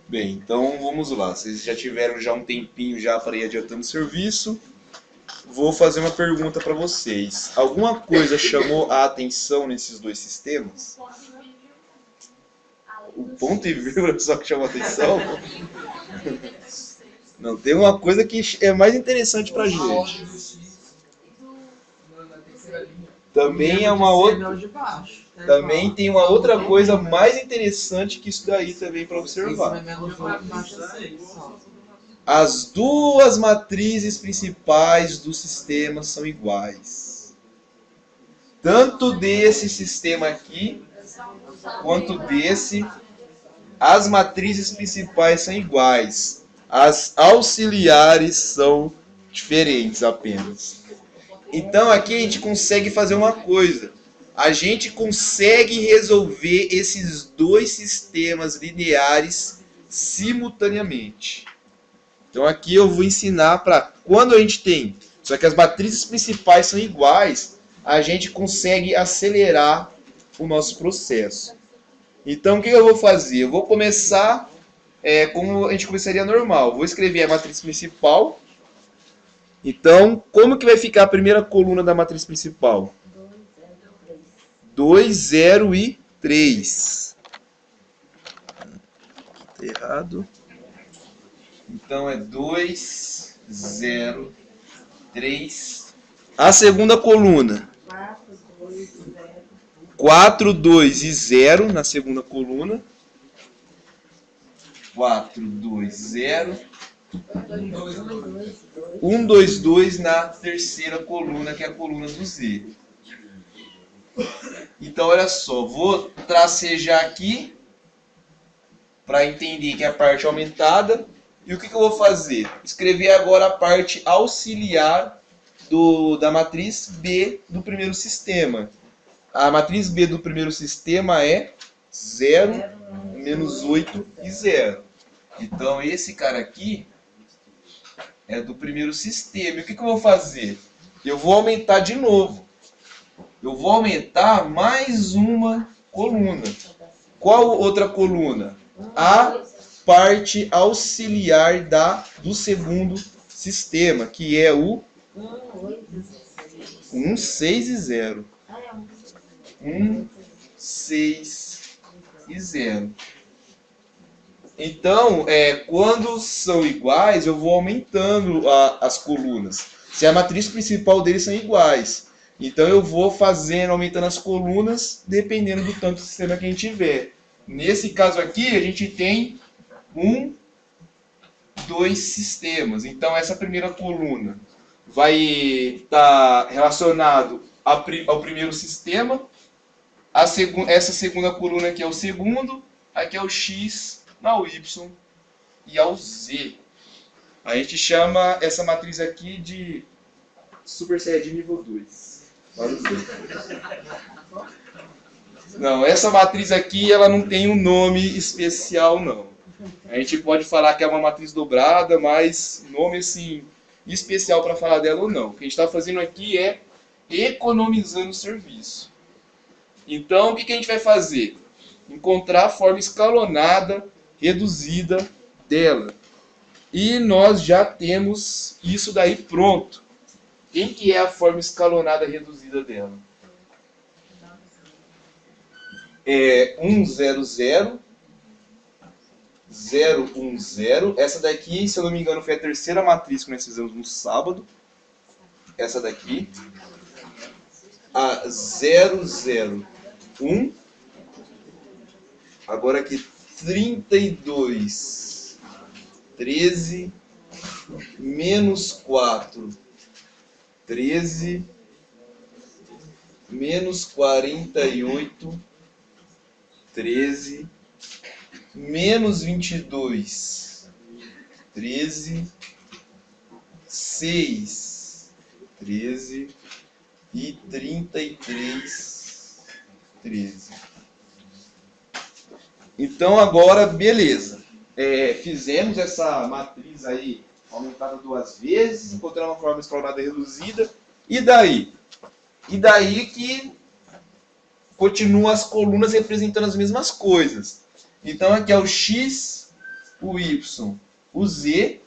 bem, então vamos lá. Vocês já tiveram já um tempinho já para ir adiantando o serviço. Vou fazer uma pergunta para vocês. Alguma coisa chamou a atenção nesses dois sistemas? O ponto e vírgula só que chamou a atenção? Não, tem uma coisa que é mais interessante para a gente. Também é uma outra. Também tem uma outra coisa mais interessante que isso daí também para observar. As duas matrizes principais do sistema são iguais. Tanto desse sistema aqui, quanto desse, as matrizes principais são iguais. As auxiliares são diferentes apenas. Então aqui a gente consegue fazer uma coisa. A gente consegue resolver esses dois sistemas lineares simultaneamente. Então aqui eu vou ensinar para quando a gente tem, só que as matrizes principais são iguais, a gente consegue acelerar o nosso processo. Então o que eu vou fazer? Eu vou começar como a gente começaria normal. Vou escrever a matriz principal. Então, como que vai ficar a primeira coluna da matriz principal? 2, 0 e 3. Tá errado. Então é 2, 0, 3. A segunda coluna. 4, 2 e 0 na segunda coluna. 4, 2, 0. 1, 2, 2 na terceira coluna, que é a coluna do Z. Então, olha só, vou tracejar aqui para entender que é a parte aumentada. E o que eu vou fazer? Escrever agora a parte auxiliar da matriz B do primeiro sistema. A matriz B do primeiro sistema é 0, menos 8 e 0. Então, esse cara aqui é do primeiro sistema. E o que eu vou fazer? Eu vou aumentar de novo. Eu vou aumentar mais uma coluna. Qual outra coluna? A parte auxiliar do segundo sistema, que é o 1, 6 e 0. 1, 6 e 0. Então, quando são iguais, eu vou aumentando as colunas. se a matriz principal deles são iguais. Então eu vou fazendo, aumentando as colunas, dependendo do tanto de sistema que a gente tiver. Nesse caso aqui, a gente tem 2 sistemas. Então essa primeira coluna vai estar relacionado ao primeiro sistema. Essa segunda coluna aqui é o segundo. Aqui é o x, ao y e ao z. A gente chama essa matriz aqui de supersérie de nível 2. Não, essa matriz aqui ela não tem um nome especial, não. A gente pode falar que é uma matriz dobrada, mas nome assim especial para falar dela ou não. O que a gente está fazendo aqui é economizando o serviço. Então, o que a gente vai fazer? Encontrar a forma escalonada, reduzida dela. E nós já temos isso daí pronto. Quem que é a forma escalonada reduzida dela? É 100, 010. Essa daqui, se eu não me engano, foi a terceira matriz que nós fizemos no sábado. Essa daqui. A 001. Agora aqui 32, 13, menos 4, 13, menos 48, 13, menos 22, 13, 6, 13 e 33, 13. Então agora, beleza. Fizemos essa matriz aí aumentada 2 vezes, encontramos uma forma escalonada reduzida. E daí? E daí que continuam as colunas representando as mesmas coisas. Então aqui é o x, o y, o z.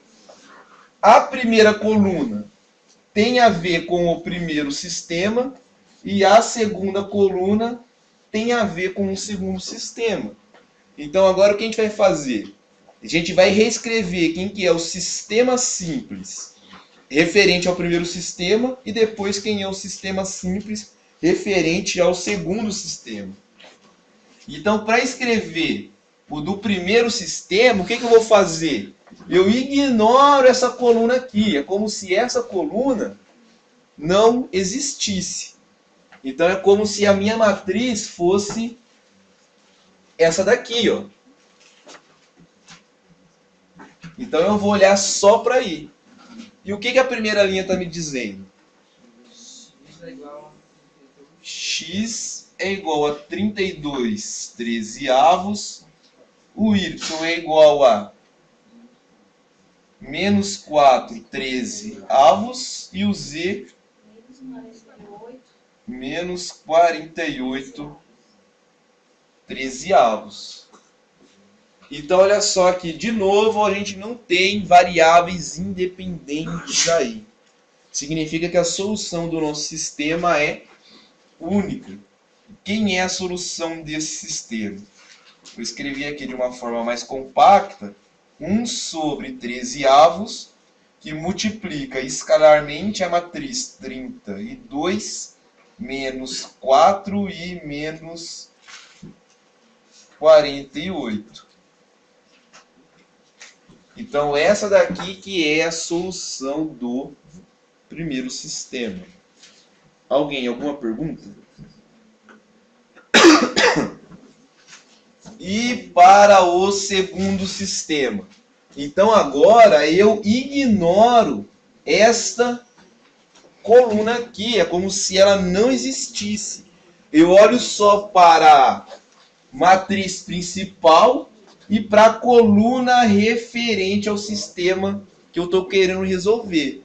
A primeira coluna tem a ver com o primeiro sistema e a segunda coluna tem a ver com o segundo sistema. Então agora o que a gente vai fazer? A gente vai reescrever quem que é o sistema simples referente ao primeiro sistema e depois quem é o sistema simples referente ao segundo sistema. Então, para escrever o do primeiro sistema, o que eu vou fazer? Eu ignoro essa coluna aqui. É como se essa coluna não existisse. Então, é como se a minha matriz fosse essa daqui, ó. Então, eu vou olhar só para aí. E o que a primeira linha está me dizendo? X é igual a 32 13avos. O y é igual a menos 4 13avos. E o z menos 48 13avos. Então, olha só aqui, de novo, a gente não tem variáveis independentes aí. Significa que a solução do nosso sistema é única. Quem é a solução desse sistema? Eu escrevi aqui de uma forma mais compacta, 1 sobre 13avos, que multiplica escalarmente a matriz 32 menos 4 e menos 48. Então, essa daqui que é a solução do primeiro sistema. Alguém, alguma pergunta? E para o segundo sistema. Então, agora eu ignoro esta coluna aqui. É como se ela não existisse. Eu olho só para a matriz principal e para a coluna referente ao sistema que eu estou querendo resolver.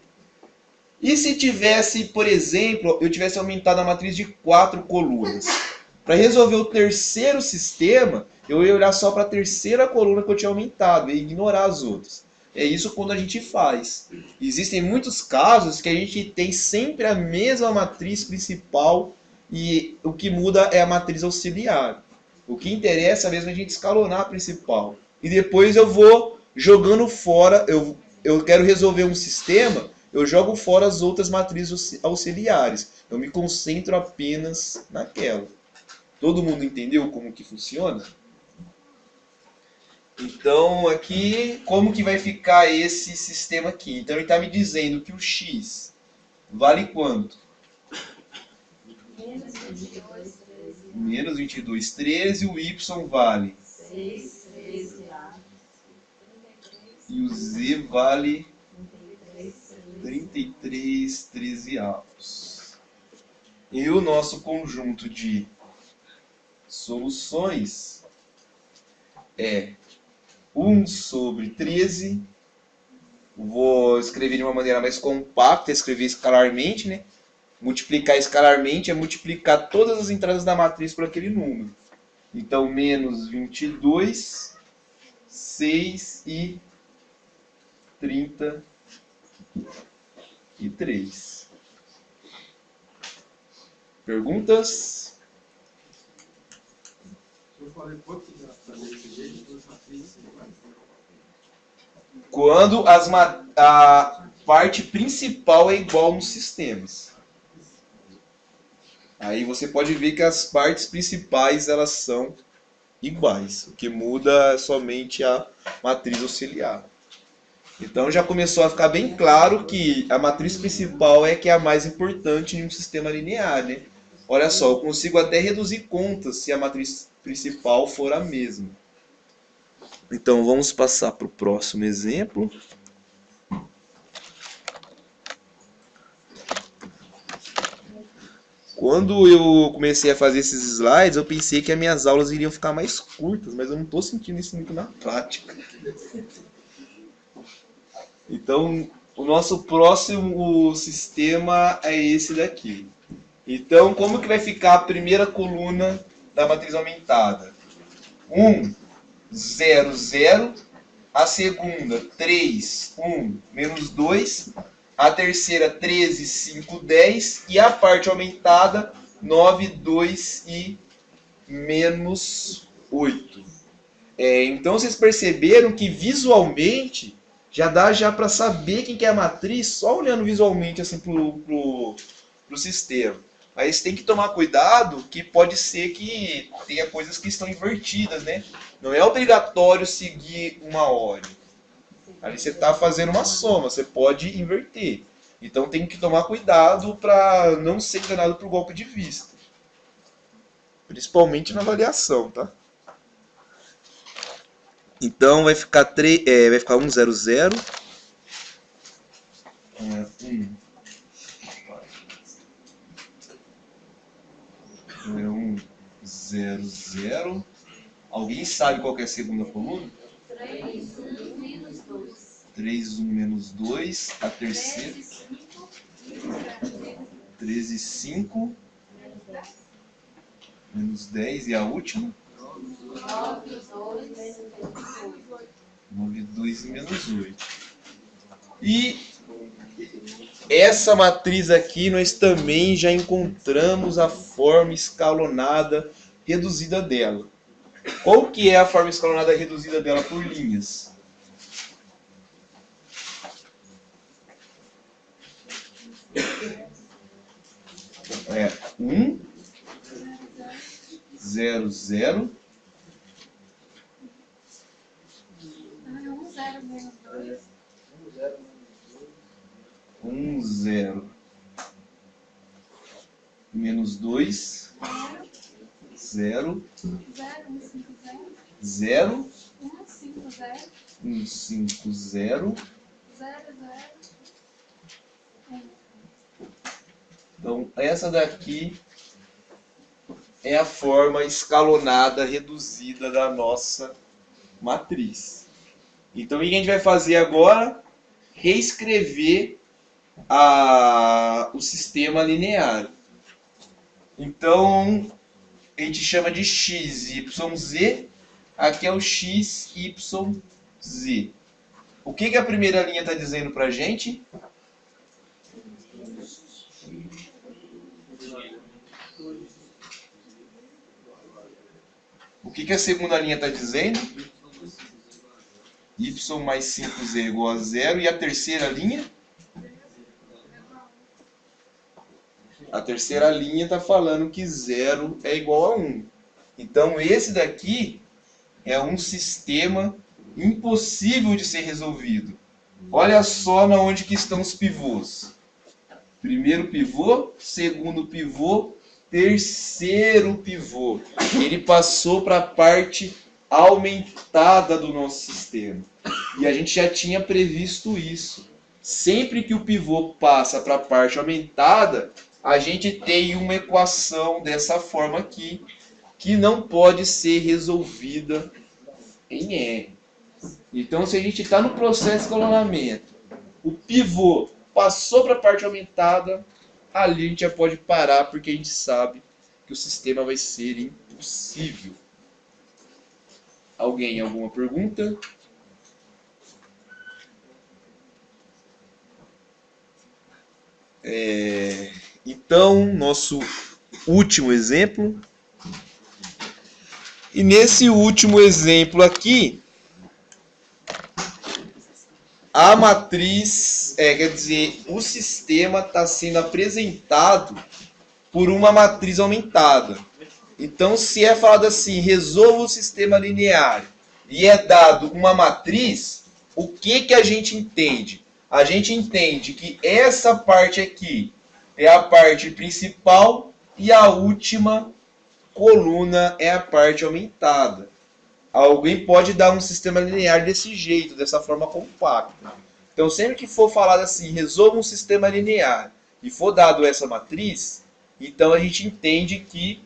E se tivesse, por exemplo, eu tivesse aumentado a matriz de 4 colunas? Para resolver o terceiro sistema, eu ia olhar só para a terceira coluna que eu tinha aumentado e ignorar as outras. É isso quando a gente faz. Existem muitos casos que a gente tem sempre a mesma matriz principal e o que muda é a matriz auxiliar. O que interessa mesmo é a gente escalonar a principal. E depois eu vou jogando fora, eu quero resolver um sistema, eu jogo fora as outras matrizes auxiliares. Eu me concentro apenas naquela. Todo mundo entendeu como que funciona? Então, aqui, como que vai ficar esse sistema aqui? Então, ele está me dizendo que o x vale quanto? Menos 22, 13. Menos 22, 13. O y vale. 6, 13A. E o z vale 33, 33, 13 avos. E o nosso conjunto de soluções é 1 sobre 13. Vou escrever de uma maneira mais compacta, escrever escalarmente, né? Multiplicar escalarmente é multiplicar todas as entradas da matriz por aquele número. Então, menos 22, 6 e 33. Perguntas? Eu falei quanto dá para desse jeito, duas matrizes iguais? Quando a parte principal é igual nos sistemas. Aí você pode ver que as partes principais elas são iguais. O que muda é somente a matriz auxiliar. Então já começou a ficar bem claro que a matriz principal é que é a mais importante em um sistema linear, né? Olha só, eu consigo até reduzir contas se a matriz principal for a mesma. Então vamos passar para o próximo exemplo. Quando eu comecei a fazer esses slides, eu pensei que as minhas aulas iriam ficar mais curtas, mas eu não estou sentindo isso muito na prática. Então, o nosso próximo sistema é esse daqui. Então, como que vai ficar a primeira coluna da matriz aumentada? 1, 0, 0. A segunda, 3, 1, menos 2. A terceira, 13, 5, 10. E a parte aumentada, 9, 2 e menos 8. Então, vocês perceberam que visualmente já dá para saber quem que é a matriz só olhando visualmente assim pro sistema. Mas tem que tomar cuidado que pode ser que tenha coisas que estão invertidas, né? Não é obrigatório seguir uma ordem. Ali você está fazendo uma soma, você pode inverter. Então tem que tomar cuidado para não ser enganado por golpe de vista. Principalmente na avaliação, tá? Então vai ficar 1, 0, 0. 1. 1, 0, 0. Alguém sabe qual que é a segunda coluna? 3, 1, menos 2. 3, 1, menos 2. A terceira? 13, 5. Menos 10. E a última? 9, 2, menos 8. 9, 2 e menos 8. E essa matriz aqui nós também já encontramos a forma escalonada reduzida dela. Qual que é a forma escalonada reduzida dela por linhas? É 1, 0, 0. 1, 0, menos 2. 1, 0. Menos 2. 0. 0. 1, 5, 0. Então, essa daqui é a forma escalonada reduzida da nossa matriz. Então, o que a gente vai fazer agora? Reescrever o sistema linear. Então, a gente chama de x, y, z. Aqui é o x, y, z. O que a primeira linha está dizendo para a gente? O que a segunda linha está dizendo? Y mais 5z igual a 0. E a terceira linha? terceira linha está falando que 0 é igual a 1. Então, esse daqui é um sistema impossível de ser resolvido. Olha só na onde que estão os pivôs. Primeiro pivô, segundo pivô, terceiro pivô. Ele passou para a parte aumentada do nosso sistema. E a gente já tinha previsto isso. Sempre que o pivô passa para a parte aumentada, a gente tem uma equação dessa forma aqui, que não pode ser resolvida em R. Então, se a gente está no processo de escalonamento, o pivô passou para a parte aumentada, ali a gente já pode parar, porque a gente sabe que o sistema vai ser impossível. Alguém, alguma pergunta? Então, nosso último exemplo. E nesse último exemplo aqui, a matriz, quer dizer, o sistema está sendo apresentado por uma matriz aumentada. Então, se é falado assim, resolva o sistema linear, e é dado uma matriz, o que a gente entende? A gente entende que essa parte aqui é a parte principal e a última coluna é a parte aumentada. Alguém pode dar um sistema linear desse jeito, dessa forma compacta. Então, sempre que for falado assim, resolva um sistema linear, e for dado essa matriz, então a gente entende que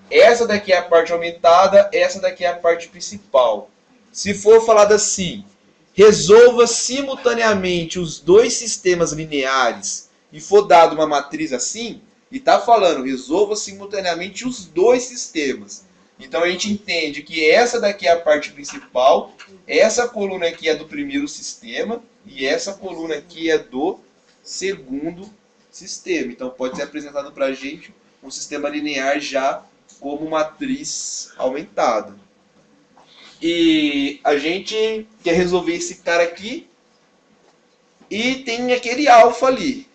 essa daqui é a parte aumentada, essa daqui é a parte principal. Se for falado assim, resolva simultaneamente os dois sistemas lineares, e for dado uma matriz assim, e está falando, resolva simultaneamente os dois sistemas. Então a gente entende que essa daqui é a parte principal, essa coluna aqui é do primeiro sistema e essa coluna aqui é do segundo sistema. Então pode ser apresentado para a gente um sistema linear já como matriz aumentada. E a gente quer resolver esse cara aqui e tem aquele alfa ali.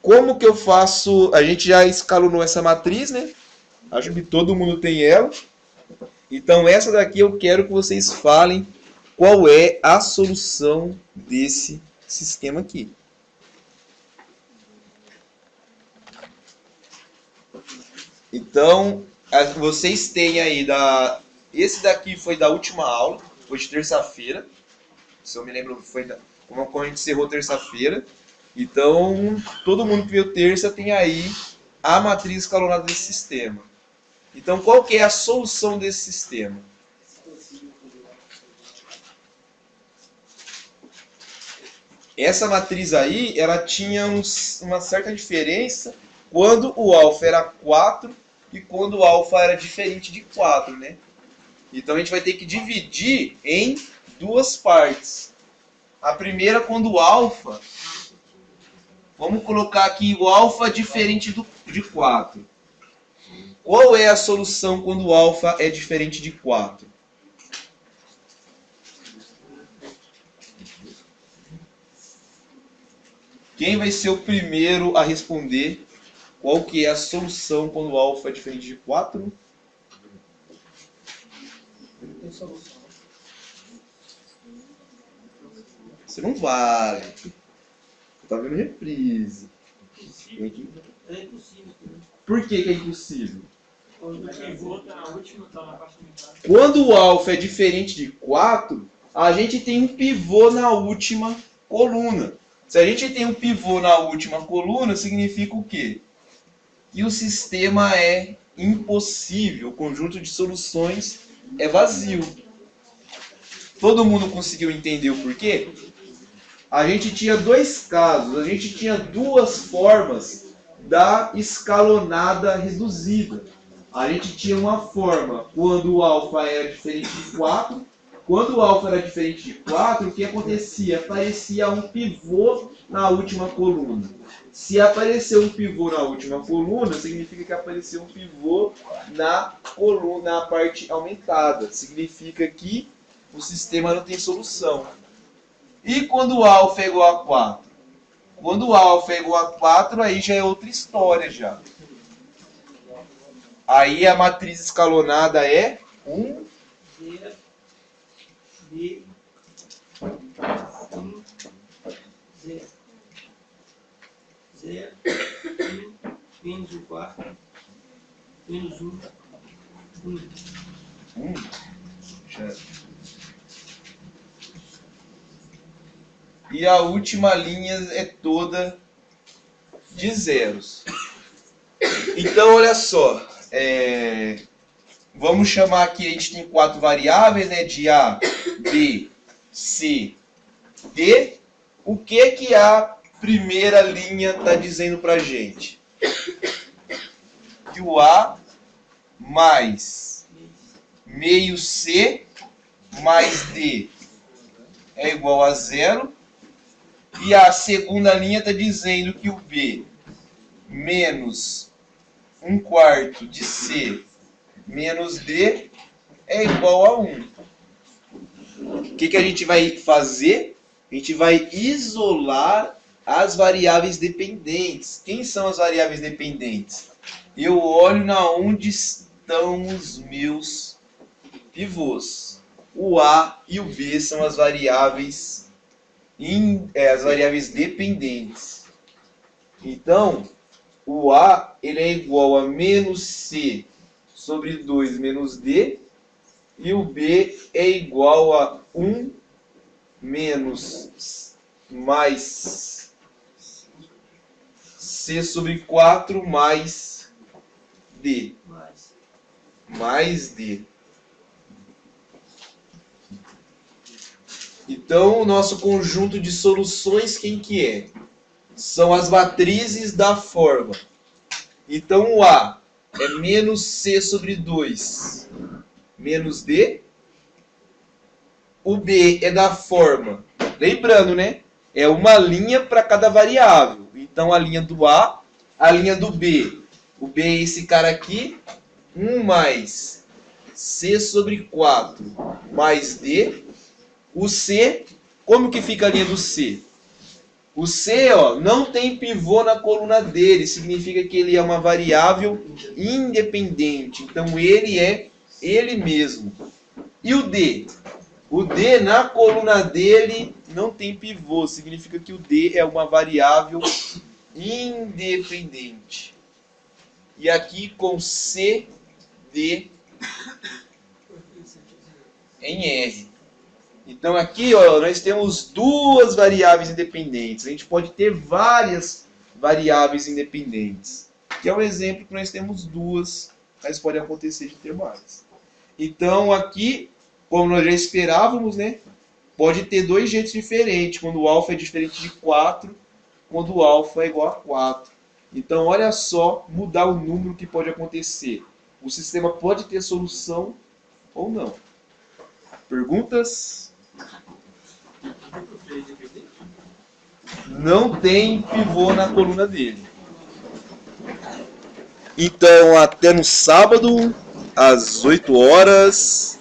Como que eu faço? A gente já escalonou essa matriz, né? Acho que todo mundo tem ela. Então essa daqui eu quero que vocês falem qual é a solução desse sistema aqui. Então, vocês têm aí esse daqui foi da última aula, foi de terça-feira. Se eu me lembro, foi quando a gente encerrou terça-feira. Então, todo mundo que veio terça tem aí a matriz escalonada desse sistema. Então, qual que é a solução desse sistema? Essa matriz aí, ela tinha uma certa diferença quando o alfa era 4 e quando o alfa era diferente de 4, né? Então, a gente vai ter que dividir em duas partes. A primeira, quando o alfa... Vamos colocar aqui o alfa diferente de 4. Qual é a solução quando o alfa é diferente de 4? Quem vai ser o primeiro a responder qual que é a solução quando o alfa é diferente de 4? Você não vale. Tá vendo reprise. É impossível. Por que é impossível? Quando o pivô tá na última, tá na parte aumentada. Quando o alfa é diferente de 4, a gente tem um pivô na última coluna. Se a gente tem um pivô na última coluna, significa o quê? Que o sistema é impossível, o conjunto de soluções é vazio. Todo mundo conseguiu entender o porquê? A gente tinha dois casos, a gente tinha duas formas da escalonada reduzida. A gente tinha uma forma quando o alfa era diferente de 4. Quando o alfa era diferente de 4, o que acontecia? Aparecia um pivô na última coluna. Se apareceu um pivô na última coluna, significa que apareceu um pivô na coluna, na parte aumentada. Significa que o sistema não tem solução. E quando o alfa é igual a 4? Quando o alfa é igual a 4, aí já é outra história já. Aí a matriz escalonada é 1, 0, B, 1, 0. 0, 1, menos o quarto, menos 1, 1. 1. E a última linha é toda de zeros. Então, olha só. Vamos chamar aqui, a gente tem 4 variáveis, né? De A, B, C, D. O que a primeira linha está dizendo para a gente? Que o A mais meio C mais D é igual a 0. E a segunda linha está dizendo que o B menos 1/4 de C menos D é igual a 1. O que a gente vai fazer? A gente vai isolar as variáveis dependentes. Quem são as variáveis dependentes? Eu olho na onde estão os meus pivôs. O A e o B são as variáveis dependentes. Então, o A ele é igual a menos C sobre 2 menos D, e o B é igual a 1 menos mais C sobre 4 mais D. Mais D. Então, o nosso conjunto de soluções, quem que é? São as matrizes da forma. Então, o A é menos C sobre 2 menos D. O B é da forma. Lembrando, né? É uma linha para cada variável. Então, a linha do A, a linha do B. O B é esse cara aqui. 1 mais C sobre 4 mais D. O C, como que fica a linha do C? O C, ó, não tem pivô na coluna dele, significa que ele é uma variável independente. Então ele é ele mesmo. E o D? O D na coluna dele não tem pivô, significa que o D é uma variável independente. E aqui com C, D em R. Então aqui, ó, nós temos duas variáveis independentes. A gente pode ter várias variáveis independentes. Que é um exemplo que nós temos duas, mas pode acontecer de ter mais. Então aqui, como nós já esperávamos, né, pode ter dois jeitos diferentes. Quando o alfa é diferente de 4, quando o alfa é igual a 4. Então olha só, mudar o número que pode acontecer. O sistema pode ter solução ou não. Perguntas? Não tem pivô na coluna dele. Então, até no sábado, às 8 horas.